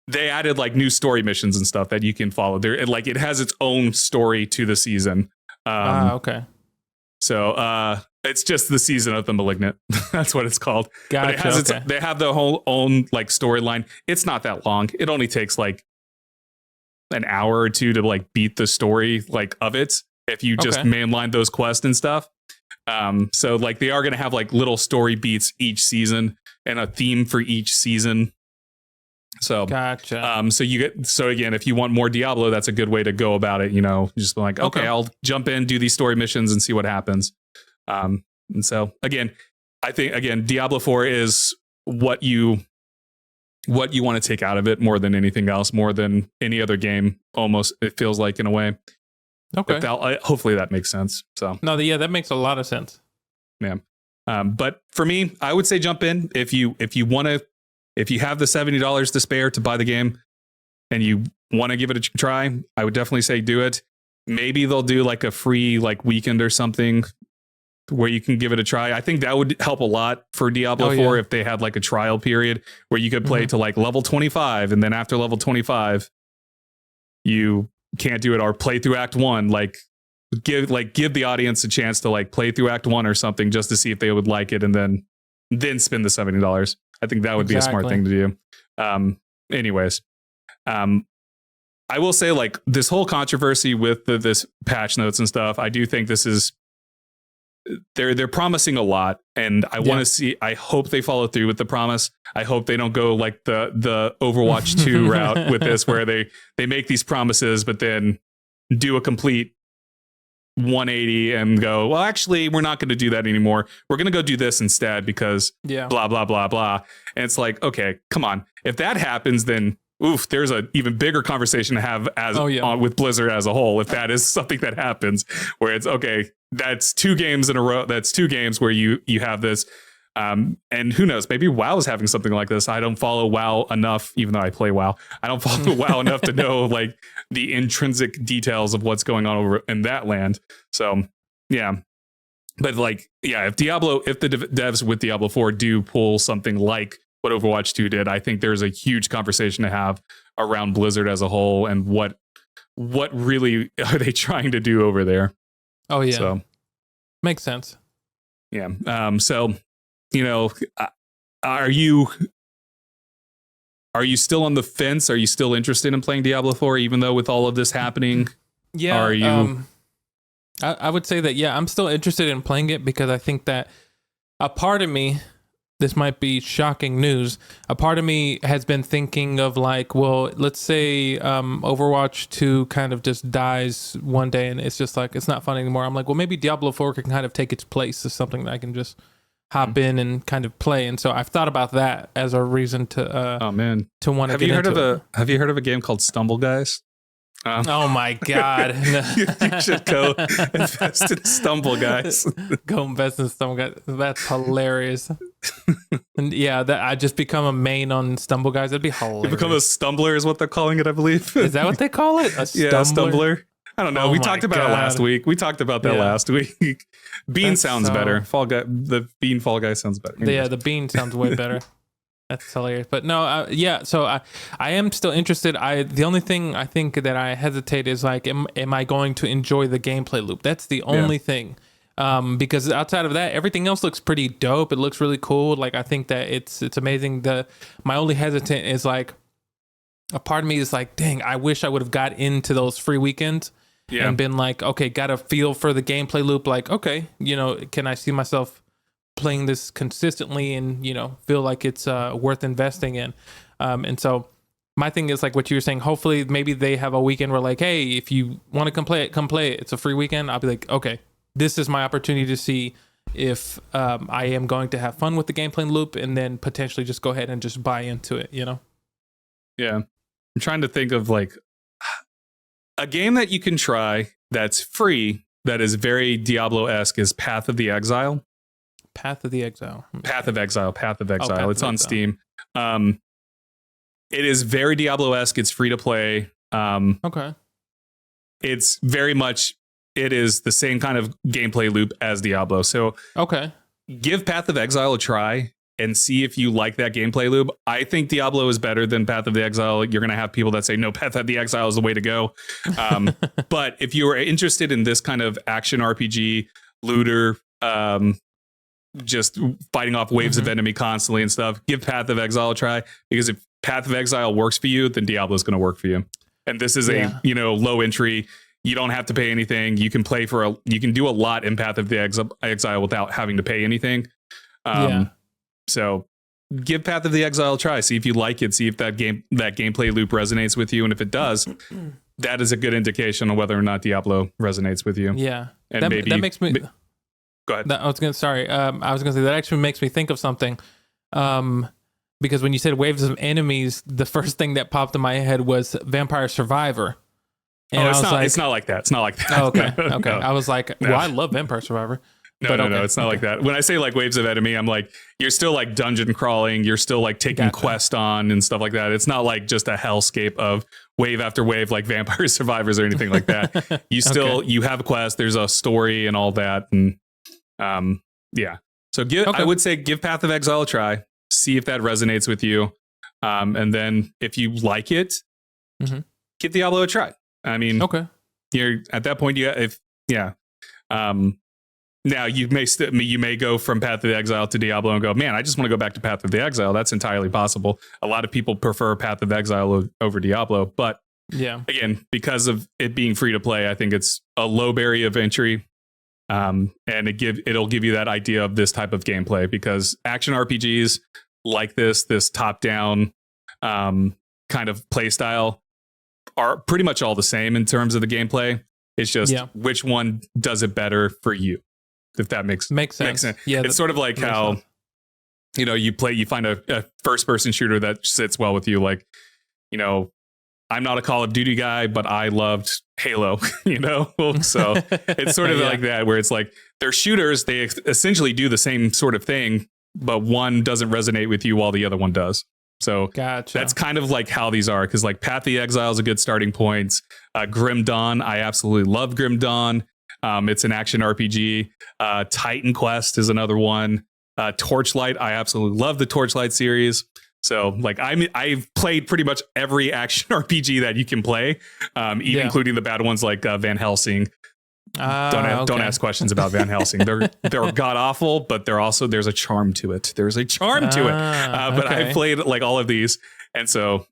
Speaker 1: They added like new story missions and stuff that you can follow there. Like it has its own story to the season.
Speaker 2: Okay.
Speaker 1: So it's just the season of the Malignant. That's what it's called.
Speaker 2: Gotcha.
Speaker 1: But it has they have their whole own like storyline. It's not that long. It only takes like an hour or two to like beat the story like of it if you just mainline those quests and stuff. So like they are going to have like little story beats each season and a theme for each season. So
Speaker 2: gotcha.
Speaker 1: So again, if you want more Diablo, that's a good way to go about it. You know, just like, okay, I'll jump in, do these story missions and see what happens. And so again, I think Diablo 4 is what you want to take out of it more than anything else, more than any other game. Almost, it feels like, in a way. Okay. Hopefully that makes sense. So
Speaker 2: no, that makes a lot of sense.
Speaker 1: Yeah. But for me, I would say jump in if you have the $70 to spare to buy the game and you want to give it a try. I would definitely say do it. Maybe they'll do like a free like weekend or something where you can give it a try. I think that would help a lot for Diablo 4 if they had like a trial period where you could play to like level 25 and then after level 25 you can't do it, or play through Act 1. Like give the audience a chance to like play through Act 1 or something just to see if they would like it and then spend the $70. I think that would be a smart thing to do. Anyways, I will say like this whole controversy with this patch notes and stuff, I do think this is they're promising a lot, and I want to see. I hope they follow through with the promise. I hope they don't go like the Overwatch 2 route with this, where they make these promises but then do a complete 180 and go, well, actually, we're not going to do that anymore. We're going to go do this instead because blah blah blah blah. And it's like, okay, come on. If that happens, then there's an even bigger conversation to have with Blizzard as a whole. If that is something that happens, where it's okay. That's 2 games in a row. That's 2 games where you have this. And who knows, maybe WoW is having something like this. I don't follow WoW enough, even though I play WoW. I don't follow WoW enough to know like the intrinsic details of what's going on over in that land. So yeah, but like, yeah, if the devs with Diablo 4 do pull something like what Overwatch 2 did, I think there's a huge conversation to have around Blizzard as a whole and what really are they trying to do over there.
Speaker 2: Oh yeah.
Speaker 1: So
Speaker 2: makes sense.
Speaker 1: Yeah. So, you know, are you still on the fence? Are you still interested in playing Diablo 4, even though with all of this happening?
Speaker 2: Yeah.
Speaker 1: Are you?
Speaker 2: I would say that, yeah, I'm still interested in playing it because I think that a part of me, this might be shocking news, a part of me has been thinking of like, well, let's say Overwatch 2 kind of just dies one day and it's just like, it's not fun anymore. I'm like, well, maybe Diablo 4 can kind of take its place as something that I can just hop in and kind of play. And so I've thought about that as a reason to to want to get into it.
Speaker 1: Have you heard of a game called Stumble Guys?
Speaker 2: Oh my God.
Speaker 1: You should go invest in Stumble Guys.
Speaker 2: Go invest in Stumble Guys. That's hilarious. And yeah, that I just become a main on Stumble Guys. That'd be hilarious.
Speaker 1: You become a stumbler is what they're calling it, I believe.
Speaker 2: Is that what they call it? A stumbler?
Speaker 1: Yeah, stumbler. I don't know.
Speaker 2: Oh
Speaker 1: we
Speaker 2: my
Speaker 1: talked about it last week. We talked about that last week. Bean
Speaker 2: That's
Speaker 1: sounds better. The Bean Fall Guy sounds better. Anyways.
Speaker 2: Yeah, the Bean sounds way better. That's hilarious. But no, yeah. So I am still interested. The only thing I think that I hesitate is like, am I going to enjoy the gameplay loop? That's the only thing. Because outside of that, everything else looks pretty dope. It looks really cool. Like I think that it's amazing. My only hesitant is like, a part of me is like, dang, I wish I would have got into those free weekends and been like, okay, got a feel for the gameplay loop. Like, okay, can I see myself playing this consistently and, feel like it's worth investing in. And so my thing is like what you were saying, hopefully maybe they have a weekend where like, hey, if you want to come play it. It's a free weekend. I'll be like, okay, this is my opportunity to see if I am going to have fun with the gameplay loop and then potentially just go ahead and just buy into it, Yeah.
Speaker 1: I'm trying to think of like a game that you can try that's free, that is very Diablo-esque is Path of the Exile.
Speaker 2: Path of Exile.
Speaker 1: It's on Steam. It is very Diablo-esque. It's free to play.
Speaker 2: Okay.
Speaker 1: It's very much, it is the same kind of gameplay loop as Diablo. So
Speaker 2: okay,
Speaker 1: give Path of Exile a try and see if you like that gameplay loop. I think Diablo is better than Path of the Exile. You're going to have people that say, no, Path of the Exile is the way to go. But if you are interested in this kind of action RPG, looter, just fighting off waves of enemy constantly and stuff, give Path of Exile a try. Because if Path of Exile works for you, then Diablo is going to work for you. And this is a low entry. You don't have to pay anything. You can play you can do a lot in Path of the Exile without having to pay anything. So give Path of the Exile a try. See if you like it. See if that gameplay loop resonates with you. And if it does, that is a good indication of whether or not Diablo resonates with you.
Speaker 2: Yeah.
Speaker 1: And
Speaker 2: that makes me...
Speaker 1: Go ahead.
Speaker 2: I was going to say that actually makes me think of something. Because when you said waves of enemies, the first thing that popped in my head was Vampire Survivor. And
Speaker 1: it's not like that. It's not like that.
Speaker 2: Oh, okay.
Speaker 1: No,
Speaker 2: okay.
Speaker 1: No.
Speaker 2: I was like, well, I love Vampire Survivor.
Speaker 1: No, it's not like that. When I say like waves of enemy, I'm like, you're still like dungeon crawling. You're still like taking quest on and stuff like that. It's not like just a hellscape of wave after wave, like Vampire Survivors or anything like that. You still, you have a quest. There's a story and all that. And so I would say give Path of Exile a try. See if that resonates with you. And then if you like it, give Diablo a try. I mean, you're at that point, now you may go from Path of the Exile to Diablo and go, man, I just want to go back to Path of the Exile. That's entirely possible. A lot of people prefer Path of Exile over Diablo, but again, because of it being free to play, I think it's a low barrier of entry. And it'll give you that idea of this type of gameplay, because action RPGs like this top down kind of play style are pretty much all the same in terms of the gameplay. It's just which one does it better for you, if that makes sense. Yeah, it's sort of like how you find a first person shooter that sits well with you. Like, I'm not a Call of Duty guy, but I loved Halo, so it's sort of like that, where it's like they're shooters. They essentially do the same sort of thing, but one doesn't resonate with you while the other one does. So that's kind of like how these are, because like Path of the Exile is a good starting point. Grim Dawn, I absolutely love Grim Dawn. It's an action RPG. Titan Quest is another one. Torchlight, I absolutely love the Torchlight series. So like I've played pretty much every action RPG that you can play, even including the bad ones like Van Helsing. Don't ask questions about Van Helsing. They're god awful, but there's a charm to it. There's a charm to it. But I've played like all of these, and so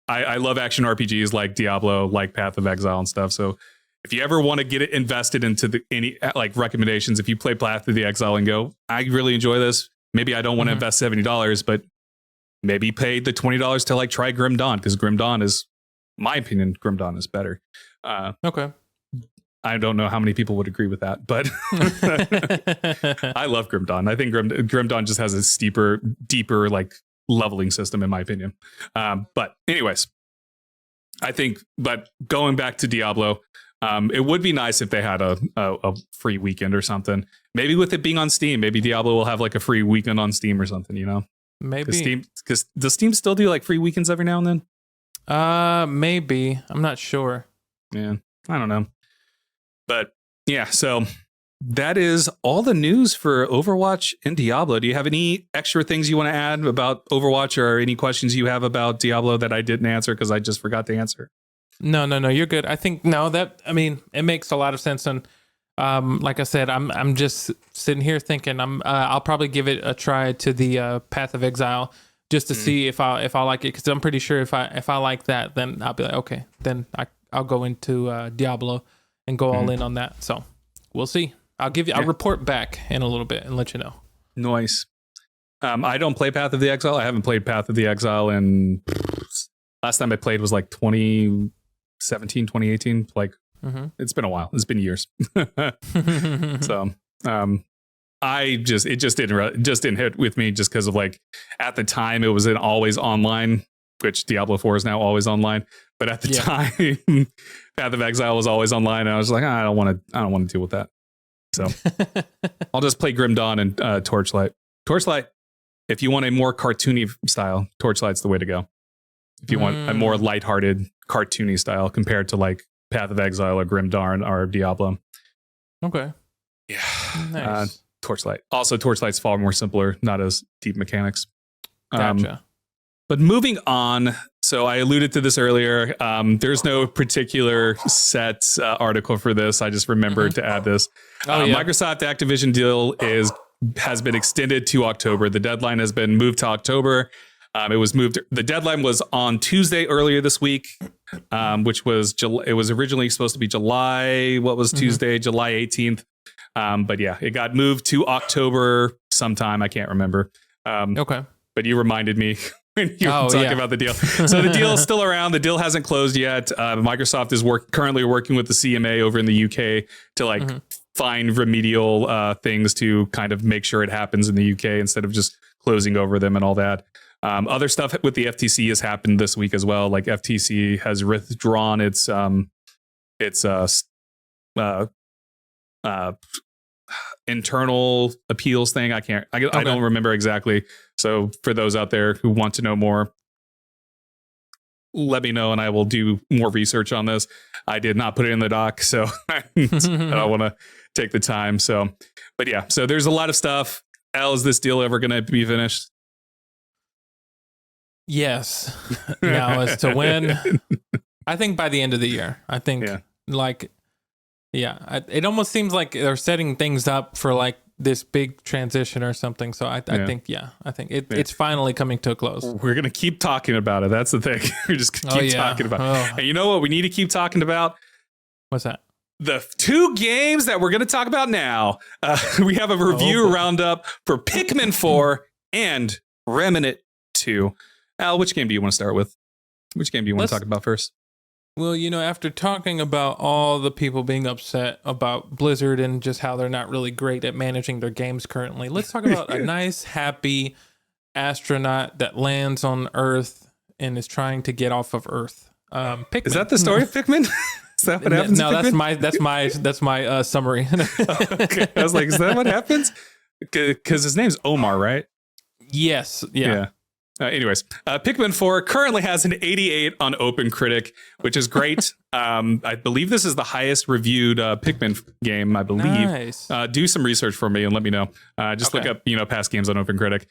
Speaker 1: I love action RPGs like Diablo, like Path of Exile and stuff. So if you ever want to get it invested into any like recommendations, if you play Path of the Exile and go, I really enjoy this. Maybe I don't want to invest $70, but maybe pay the $20 to like try Grim Dawn, because Grim Dawn is, my opinion, Grim Dawn is better. I don't know how many people would agree with that, but I love Grim Dawn. I think Grim Dawn just has a deeper like leveling system, in my opinion. But anyways, I think, but going back to Diablo, it would be nice if they had a free weekend or something. Maybe with it being on Steam, maybe Diablo will have like a free weekend on Steam or something, you know?
Speaker 2: Maybe.
Speaker 1: Because does Steam still do like free weekends every now and then?
Speaker 2: Maybe. I'm not sure.
Speaker 1: Yeah, I don't know. But yeah, so that is all the news for Overwatch and Diablo. Do you have any extra things you want to add about Overwatch or any questions you have about Diablo that I didn't answer because I just forgot to answer?
Speaker 2: No, you're good. I think it makes a lot of sense. And like I said, I'm just sitting here thinking I'll probably give it a try to the Path of Exile just to see if I like it, because I'm pretty sure if I like that, then I'll be like, okay, then I'll go into Diablo and go all in on that. So we'll see. I'll report back in a little bit and let you know.
Speaker 1: Nice. I don't play Path of the Exile. I haven't played Path of the Exile in last time I played was like 2017, 2018. Like it's been a while. It's been years. So it just didn't hit with me just because of like at the time it was an always online, which Diablo 4 is now always online. But at the time, Path of Exile was always online, and I was like, I don't want to deal with that. So I'll just play Grim Dawn and Torchlight. Torchlight, if you want a more cartoony style, Torchlight's the way to go. If you want a more lighthearted, cartoony style compared to like Path of Exile or Grim Dawn or Diablo.
Speaker 2: Okay.
Speaker 1: Yeah.
Speaker 2: Nice.
Speaker 1: Torchlight. Also, Torchlight's far more simpler, not as deep mechanics.
Speaker 2: Gotcha.
Speaker 1: But moving on, so I alluded to this earlier. There's no particular set article for this. I just remembered to add this. Microsoft Activision deal has been extended to October. The deadline has been moved to October. It was moved. The deadline was on Tuesday earlier this week, which was it was originally supposed to be July. What was Tuesday? July 18th. But yeah, it got moved to October sometime. I can't remember.
Speaker 2: Okay.
Speaker 1: But you reminded me when you were talking about the deal. So the deal is still around. The deal hasn't closed yet. Microsoft is currently working with the CMA over in the UK to like find remedial things to kind of make sure it happens in the UK instead of just closing over them and all that. Other stuff with the FTC has happened this week as well. Like FTC has withdrawn its internal appeals thing. I don't remember exactly. So for those out there who want to know more, let me know and I will do more research on this. I did not put it in the doc, so I don't want to take the time. So, but yeah, so there's a lot of stuff. Ell, is this deal ever going to be finished?
Speaker 2: Yes. Now, as to when, I think by the end of the year. I think it almost seems like they're setting things up for like this big transition or something. So I think it's finally coming to a close.
Speaker 1: We're going to keep talking about it. That's the thing. We're just going to keep talking about it. And you know what we need to keep talking about?
Speaker 2: What's that?
Speaker 1: The two games that we're going to talk about now. We have a review roundup for Pikmin 4 and Remnant 2. Al, which game do you want to start with? Which game do you want to talk about first?
Speaker 2: Well, after talking about all the people being upset about Blizzard and just how they're not really great at managing their games currently, let's talk about a nice, happy astronaut that lands on Earth and is trying to get off of Earth. Pikmin.
Speaker 1: Is that the story of Pikmin? Is that what happens?
Speaker 2: No, that's my summary.
Speaker 1: Okay. I was like, is that what happens? Because his name's Omar, right?
Speaker 2: Yes. Yeah.
Speaker 1: Anyways, Pikmin 4 currently has an 88 on OpenCritic, which is great. I believe this is the highest reviewed Pikmin game, I believe.
Speaker 2: Nice.
Speaker 1: Do some research for me and let me know. Just look up, past games on OpenCritic.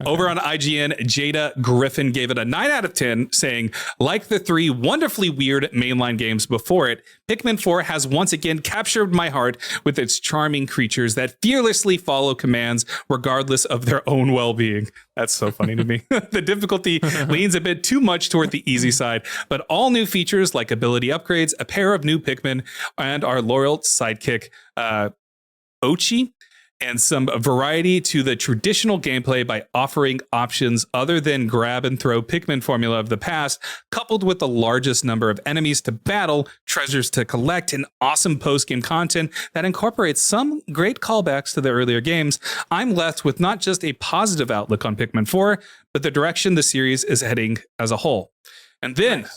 Speaker 1: Over on IGN, Jada Griffin gave it a 9 out of 10, saying, like the 3 wonderfully weird mainline games before it, Pikmin 4 has once again captured my heart with its charming creatures that fearlessly follow commands regardless of their own well-being. That's so funny to me. The difficulty leans a bit too much toward the easy side, but all new features like ability upgrades, a pair of new Pikmin, and our loyal sidekick, Ochi, and some variety to the traditional gameplay by offering options other than grab and throw Pikmin formula of the past, coupled with the largest number of enemies to battle, treasures to collect, and awesome post-game content that incorporates some great callbacks to the earlier games. I'm left with not just a positive outlook on Pikmin 4, but the direction the series is heading as a whole. And then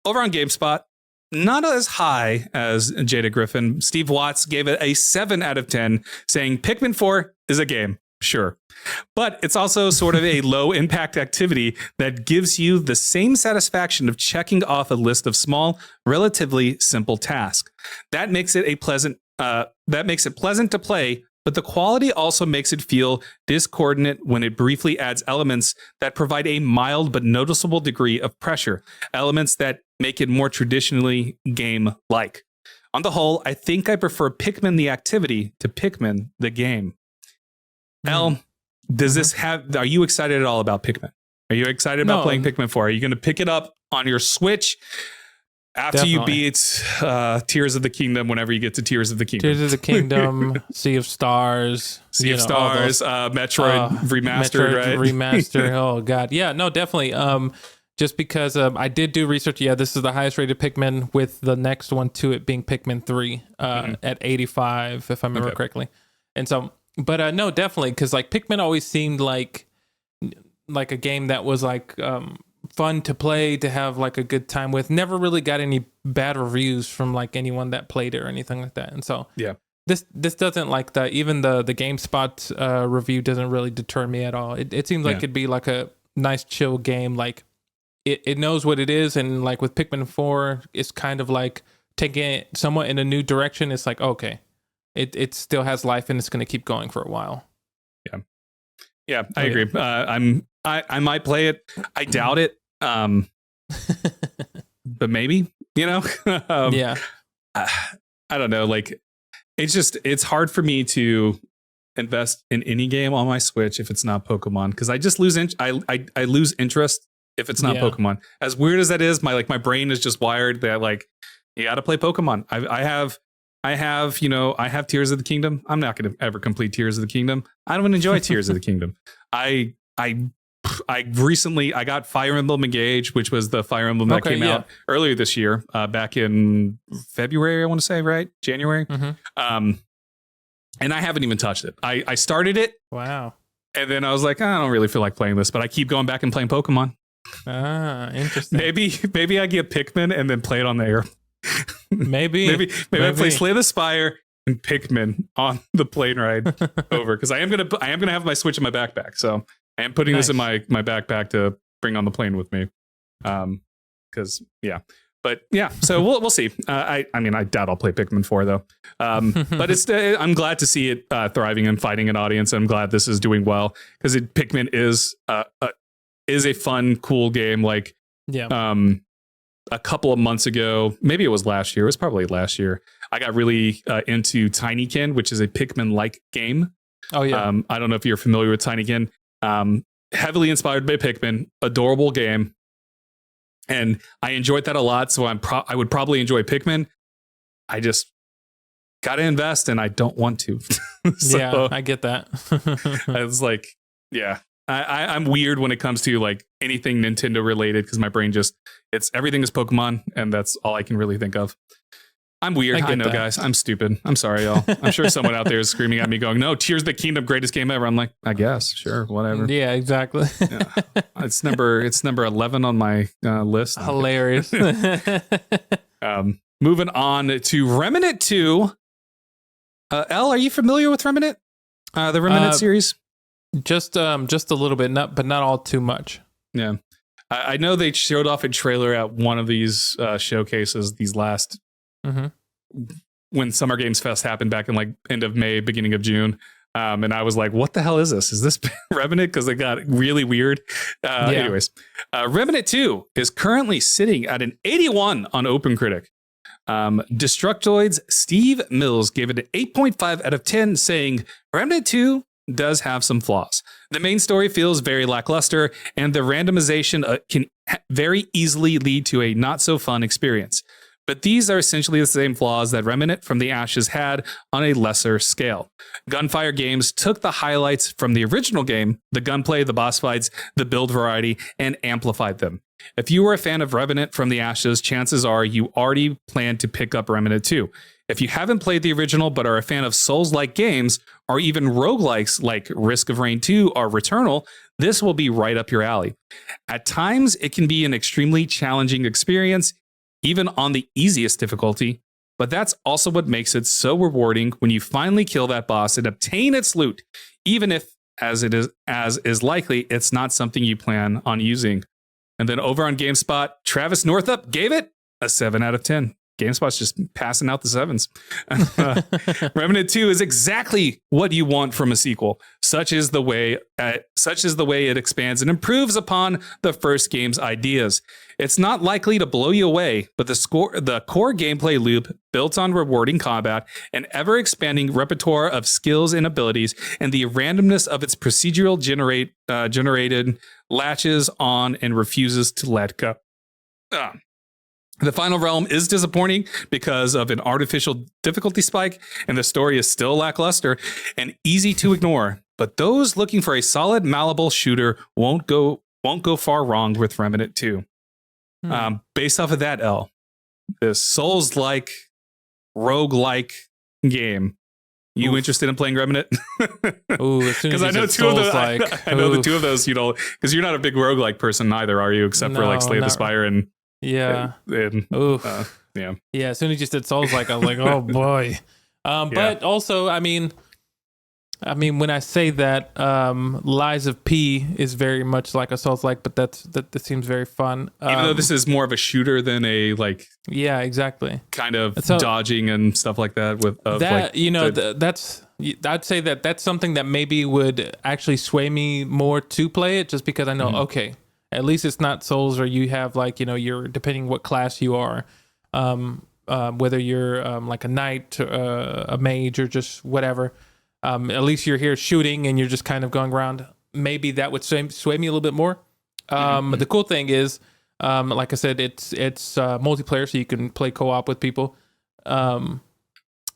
Speaker 3: over on GameSpot, not as high as Jada Griffin. Steve Watts gave it a 7 out of 10, saying Pikmin 4 is a game. Sure. But it's also sort of a low impact activity that gives you the same satisfaction of checking off a list of small, relatively simple tasks. That makes it pleasant to play, but the quality also makes it feel discordant when it briefly adds elements that provide a mild but noticeable degree of pressure, elements that make it more traditionally game-like. On the whole, I think I prefer Pikmin the activity to Pikmin the game. Ell, are you excited at all about Pikmin? Are you excited about playing Pikmin 4? Are you going to pick it up on your Switch after you beat Tears of the Kingdom, whenever you get to Tears of the Kingdom?
Speaker 2: Tears of the Kingdom, Sea of Stars.
Speaker 3: Metroid Remastered, right?
Speaker 2: Remastered. Oh, God. Yeah, no, definitely. Just because I did do research. Yeah, this is the highest rated Pikmin, with the next one to it being Pikmin 3 at 85, if I remember correctly. And so... But no, definitely, because like Pikmin always seemed like a game that was like fun to play, to have like a good time with. Never really got any bad reviews from like anyone that played it or anything like that. And so this doesn't like even the GameSpot review doesn't really deter me at all. It seems like it'd be like a nice chill game. Like it knows what it is, and like with Pikmin 4, it's kind of like taking it somewhat in a new direction. It's like, okay. It still has life, and it's going to keep going for a while.
Speaker 3: Yeah, I agree. I might play it. I doubt it. But maybe, I don't know. Like, it's hard for me to invest in any game on my Switch if it's not Pokemon, because I just lose I lose interest if it's not Pokemon. As weird as that is, my brain is just wired that like you got to play Pokemon. I have Tears of the Kingdom. I'm not going to ever complete Tears of the Kingdom. I don't enjoy Tears of the Kingdom. I recently got Fire Emblem Engage, which was the Fire Emblem that came out earlier this year, back in February, I want to say, right? January. And I haven't even touched it. I started it.
Speaker 2: Wow.
Speaker 3: And then I was like, I don't really feel like playing this, but I keep going back and playing Pokemon.
Speaker 2: Interesting.
Speaker 3: Maybe I get Pikmin and then play it on the air. Maybe I play Slay the Spire and Pikmin on the plane ride over, because I am gonna have my Switch in my backpack, so I am putting this in my backpack to bring on the plane with me. So we'll see. I doubt I'll play Pikmin 4 though. But I'm glad to see it thriving and finding an audience. I'm glad this is doing well, because Pikmin is a fun, cool game. Like a couple of months ago, maybe it was last year. It was probably last year. I got really into Tinykin, which is a Pikmin-like game. Oh yeah. I don't know if you're familiar with Tinykin. Heavily inspired by Pikmin, adorable game, and I enjoyed that a lot. So I would probably enjoy Pikmin. I just got to invest, and I don't want to.
Speaker 2: Yeah, I get that.
Speaker 3: It's like, I'm weird when it comes to like anything Nintendo related, because my brain everything is Pokemon, and that's all I can really think of. I'm weird. I know, guys. I'm stupid. I'm sorry, y'all. I'm sure someone out there is screaming at me going, no, Tears of the Kingdom, greatest game ever. I'm like, I guess, sure, whatever.
Speaker 2: Yeah, exactly.
Speaker 3: It's number 11 on my list.
Speaker 2: Hilarious.
Speaker 3: Moving on to Remnant 2. Ell, are you familiar with Remnant? The Remnant series?
Speaker 2: Just a little bit, but not all too much.
Speaker 3: Yeah. I know they showed off a trailer at one of these showcases, these last, when Summer Games Fest happened back in like end of May, beginning of June. And I was like, what the hell is this? Is this Remnant? Because it got really weird. Anyways, Remnant 2 is currently sitting at an 81 on OpenCritic. Destructoid's Steve Mills gave it an 8.5 out of 10, saying Remnant 2 does have some flaws. The main story feels very lackluster, and the randomization can very easily lead to a not so fun experience. But these are essentially the same flaws that Remnant from the Ashes had on a lesser scale. Gunfire Games took the highlights from the original game, the gunplay, the boss fights, the build variety, and amplified them. If you were a fan of Remnant from the Ashes, chances are you already plan to pick up Remnant 2. If you haven't played the original but are a fan of Souls-like games, or even roguelikes like Risk of Rain 2 or Returnal, this will be right up your alley. At times, it can be an extremely challenging experience, even on the easiest difficulty. But that's also what makes it so rewarding when you finally kill that boss and obtain its loot, even if, as is likely, it's not something you plan on using. And then over on GameSpot, Travis Northup gave it a 7 out of 10. GameSpot's just passing out the 7s. Remnant 2 is exactly what you want from a sequel. Such is the way it expands and improves upon the first game's ideas. It's not likely to blow you away, but the core gameplay loop built on rewarding combat, an ever-expanding repertoire of skills and abilities, and the randomness of its procedural generated latches on and refuses to let go. The final realm is disappointing because of an artificial difficulty spike, and the story is still lackluster and easy to ignore. But those looking for a solid, malleable shooter won't go far wrong with Remnant 2. Based off of that, Ell, this Souls-like, rogue-like game. You interested in playing Remnant?
Speaker 2: Because
Speaker 3: I know two of those. I know the two of those. Because you're not a big roguelike person either, are you? Except for like Slay the Spire and.
Speaker 2: Yeah.
Speaker 3: Yeah.
Speaker 2: Yeah. As soon as you said Souls-like, I was like, oh boy. But also, I mean, when I say that, Lies of P is very much like a Souls-like, but that seems very fun.
Speaker 3: Even though this is more of a shooter than a like.
Speaker 2: Yeah, exactly.
Speaker 3: Kind of dodging and stuff like that.
Speaker 2: I'd say that's something that maybe would actually sway me more to play it, just because I know, okay, at least it's not Souls, or you have like, you're depending what class you are, whether you're like a knight, a mage, or just whatever. At least you're here shooting and you're just kind of going around. Maybe that would sway me a little bit more. But the cool thing is, like I said, it's multiplayer, so you can play co-op with people.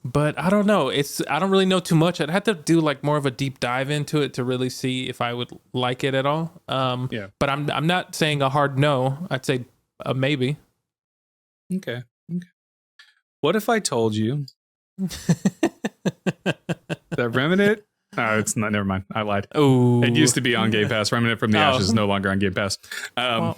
Speaker 2: But I don't know. I don't really know too much. I'd have to do like more of a deep dive into it to really see if I would like it at all. But I'm not saying a hard no. I'd say a maybe.
Speaker 3: Okay. What if I told you that Remnant? Oh, it's not. Never mind. I lied.
Speaker 2: Oh,
Speaker 3: it used to be on Game Pass. Remnant from the Ashes is no longer on Game Pass. I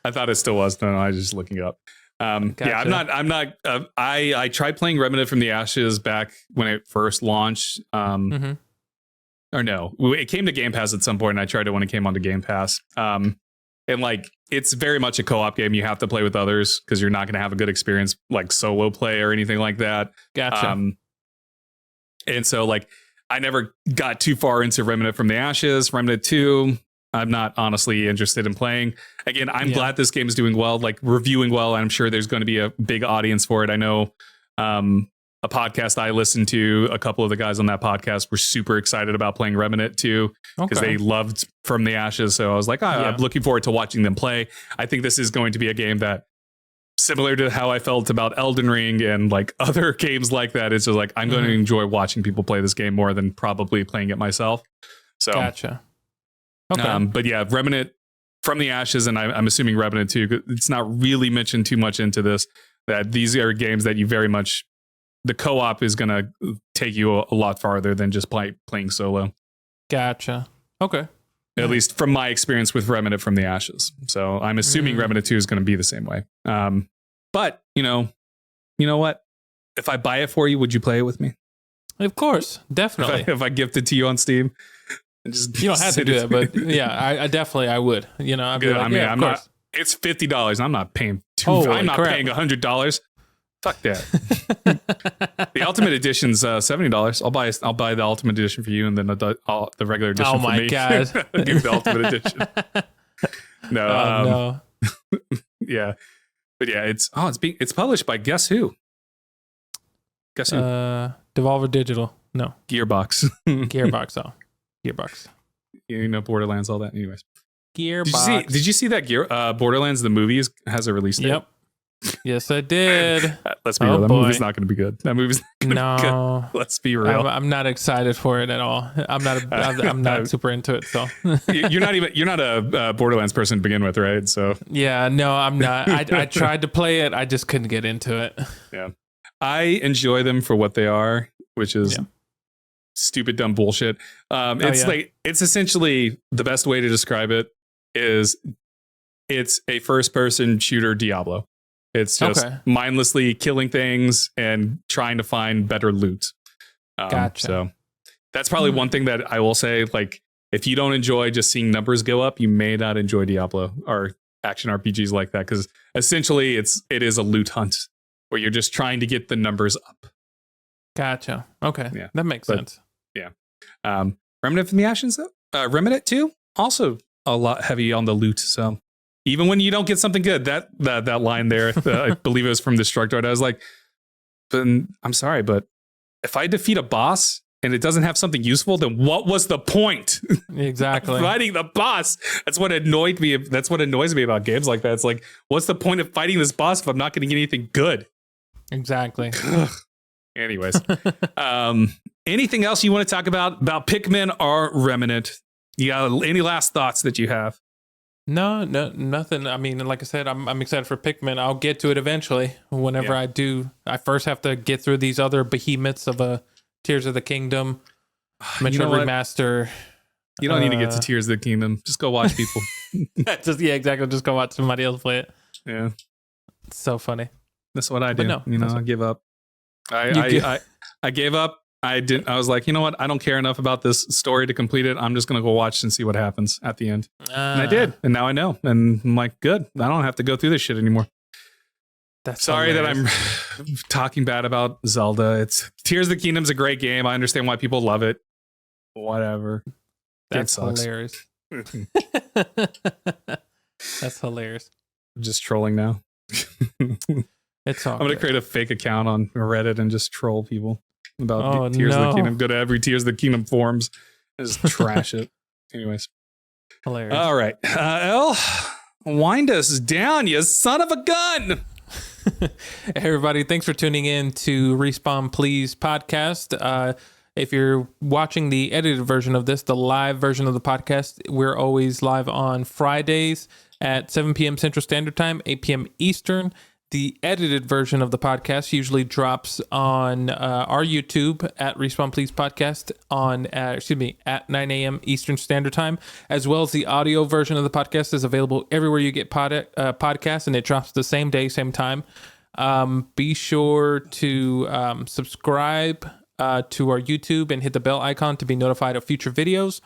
Speaker 3: thought it still was. No, I was just looking it up. Gotcha. Yeah, I tried playing Remnant from the Ashes back when it first launched. Or no, it came to Game Pass at some point, and I tried it when it came onto Game Pass. And like, it's very much a co-op game. You have to play with others because you're not going to have a good experience like solo play or anything like that.
Speaker 2: Gotcha.
Speaker 3: And so like, I never got too far into Remnant from the Ashes. Remnant 2, I'm not honestly interested in playing. Again, I'm glad this game is doing well, like reviewing well. I'm sure there's going to be a big audience for it. I know a podcast I listened to, a couple of the guys on that podcast were super excited about playing Remnant 2 because they loved From the Ashes. So I was like, I'm looking forward to watching them play. I think this is going to be a game that, similar to how I felt about Elden Ring and like other games like that, it's just like, I'm going to enjoy watching people play this game more than probably playing it myself. So
Speaker 2: gotcha. Okay.
Speaker 3: But yeah, Remnant from the Ashes, and I'm assuming Remnant 2, it's not really mentioned too much into this, that these are games that you very much, the co-op is going to take you a lot farther than just playing solo.
Speaker 2: Gotcha. Okay.
Speaker 3: At least from my experience with Remnant from the Ashes. So I'm assuming Remnant 2 is going to be the same way. But you know what? If I buy it for you, would you play it with me?
Speaker 2: Of course, definitely.
Speaker 3: If I gift it to you on Steam,
Speaker 2: you don't have to do that, but yeah, I would. I'd be like,
Speaker 3: I'm not. It's $50. I'm not paying I'm not paying $100. Fuck that. The Ultimate Edition's $70. I'll buy the Ultimate Edition for you, and then the regular edition for me.
Speaker 2: Oh my god!
Speaker 3: Give the Ultimate Edition. No. Yeah, but yeah, it's published by guess who? Guess who?
Speaker 2: Devolver Digital. No.
Speaker 3: Gearbox.
Speaker 2: Gearbox.
Speaker 3: Borderlands, all that. Anyways.
Speaker 2: Gearbox.
Speaker 3: Did you see that Borderlands the movie has a release date?
Speaker 2: Yep. Yes, I did.
Speaker 3: Let's be real. That movie's not going to be good. That movie's not going to be good. Let's be real.
Speaker 2: I'm not excited for it at all. I'm not super into it. So
Speaker 3: you're not a Borderlands person to begin with, right? So
Speaker 2: yeah, no, I'm not. I tried to play it. I just couldn't get into it.
Speaker 3: Yeah, I enjoy them for what they are, which is stupid, dumb bullshit. It's essentially, the best way to describe it is it's a first-person shooter Diablo. It's just mindlessly killing things and trying to find better loot.
Speaker 2: Gotcha.
Speaker 3: So that's probably one thing that I will say. Like, if you don't enjoy just seeing numbers go up, you may not enjoy Diablo or action RPGs like that, because essentially it is a loot hunt where you're just trying to get the numbers up.
Speaker 2: Gotcha. Okay. Yeah, that makes sense.
Speaker 3: Yeah. Remnant from the Ashes, though. Remnant 2, also a lot heavy on the loot. So even when you don't get something good, that line there, I believe it was from Destructoid. I was like, but I'm sorry, but if I defeat a boss and it doesn't have something useful, then what was the point?
Speaker 2: Exactly.
Speaker 3: Fighting the boss. That's what annoyed me. That's what annoys me about games like that. It's like, what's the point of fighting this boss if I'm not going to get anything good?
Speaker 2: Exactly.
Speaker 3: Anyways, anything else you want to talk about Pikmin or Remnant? You got any last thoughts that you have?
Speaker 2: No, nothing. I mean, like I said, I'm excited for Pikmin. I'll get to it eventually. Whenever I do, I first have to get through these other behemoths of Tears of the Kingdom, Metroid Remaster.
Speaker 3: You don't need to get to Tears of the Kingdom. Just go watch people.
Speaker 2: Exactly. Just go watch somebody else play it.
Speaker 3: Yeah,
Speaker 2: it's so funny.
Speaker 3: That's what I do. No, I give up. I gave up. I was like, you know what? I don't care enough about this story to complete it. I'm just going to go watch and see what happens at the end. And I did. And now I know. And I'm like, good. I don't have to go through this shit anymore.
Speaker 2: That's
Speaker 3: sorry hilarious. That I'm talking bad about Zelda. Tears of the Kingdom's a great game. I understand why people love it. Whatever.
Speaker 2: That's hilarious. That's hilarious.
Speaker 3: I'm just trolling now.
Speaker 2: It's all
Speaker 3: I'm going to create a fake account on Reddit and just troll people about Tears of the Kingdom. Go to every Tears of the Kingdom forums and just trash it. Anyways.
Speaker 2: Hilarious.
Speaker 3: All right. Ell, wind us down, you son of a gun.
Speaker 2: Hey, everybody. Thanks for tuning in to Respawn Please podcast. If you're watching the edited version of this, the live version of the podcast, we're always live on Fridays at 7 p.m. Central Standard Time, 8 p.m. Eastern. The edited version of the podcast usually drops on our YouTube at Respawn Please Podcast at 9 a.m. Eastern Standard Time, as well as the audio version of the podcast is available everywhere you get podcasts, and it drops the same day, same time. Be sure to subscribe to our YouTube and hit the bell icon to be notified of future videos.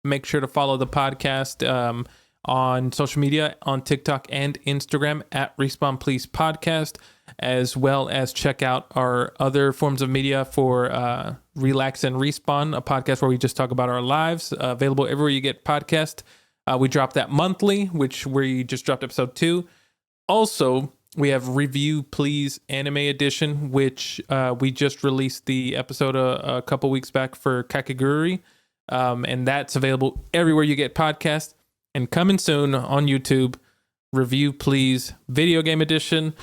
Speaker 2: Make sure to follow the podcast on social media, on TikTok and Instagram at Respawn Please Podcast, as well as check out our other forms of media for Relax and Respawn, a podcast where we just talk about our lives, available everywhere you get podcast. We drop that monthly, which we just dropped episode 2. Also, we have Review Please Anime Edition, which we just released the episode a couple weeks back for Kakegurui, and that's available everywhere you get podcasts. And coming soon on YouTube, Review Please Video Game Edition.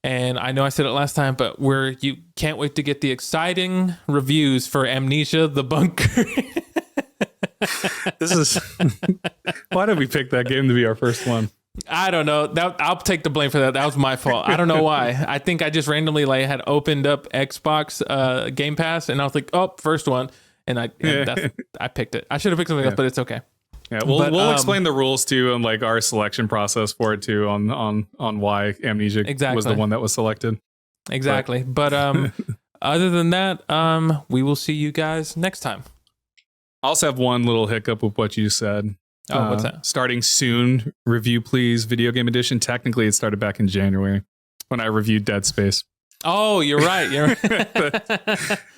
Speaker 2: And I know I said it last time, but you can't wait to get the exciting reviews for Amnesia: The Bunker.
Speaker 3: This is why did we pick that game to be our first one?
Speaker 2: I don't know. I'll take the blame for that. That was my fault. I don't know why. I think I just randomly had opened up Xbox Game Pass, and I was like, "Oh, first one," and I picked it. I should have picked something else, but it's okay.
Speaker 3: Yeah, we'll explain the rules too, and like our selection process for it too, on why Amnesia was the one that was selected.
Speaker 2: Exactly. But other than that, we will see you guys next time.
Speaker 3: I also have one little hiccup with what you said.
Speaker 2: Oh, what's that? Starting
Speaker 3: soon, Review Please Video Game Edition. Technically, it started back in January when I reviewed Dead Space.
Speaker 2: Oh, you're right.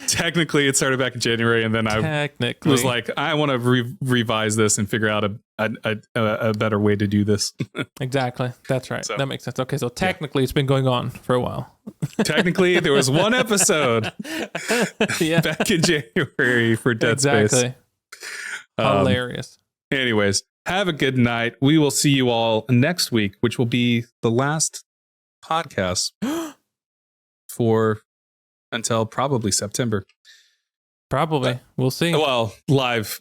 Speaker 3: Technically, it started back in January, and then I was like, I want to revise this and figure out a better way to do this.
Speaker 2: Exactly. That's right. So, that makes sense. Okay, so technically, it's been going on for a while.
Speaker 3: Technically, there was one episode back in January for Dead Space.
Speaker 2: Hilarious.
Speaker 3: Anyways, have a good night. We will see you all next week, which will be the last podcast until probably September.
Speaker 2: Probably. We'll see.
Speaker 3: Well, live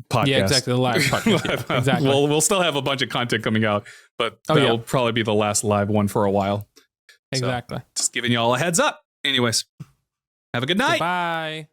Speaker 3: podcast.
Speaker 2: Yeah, exactly. The live podcast. Yeah, exactly.
Speaker 3: We'll still have a bunch of content coming out, but that'll probably be the last live one for a while.
Speaker 2: Exactly.
Speaker 3: So, just giving you all a heads up. Anyways, have a good night.
Speaker 2: Bye.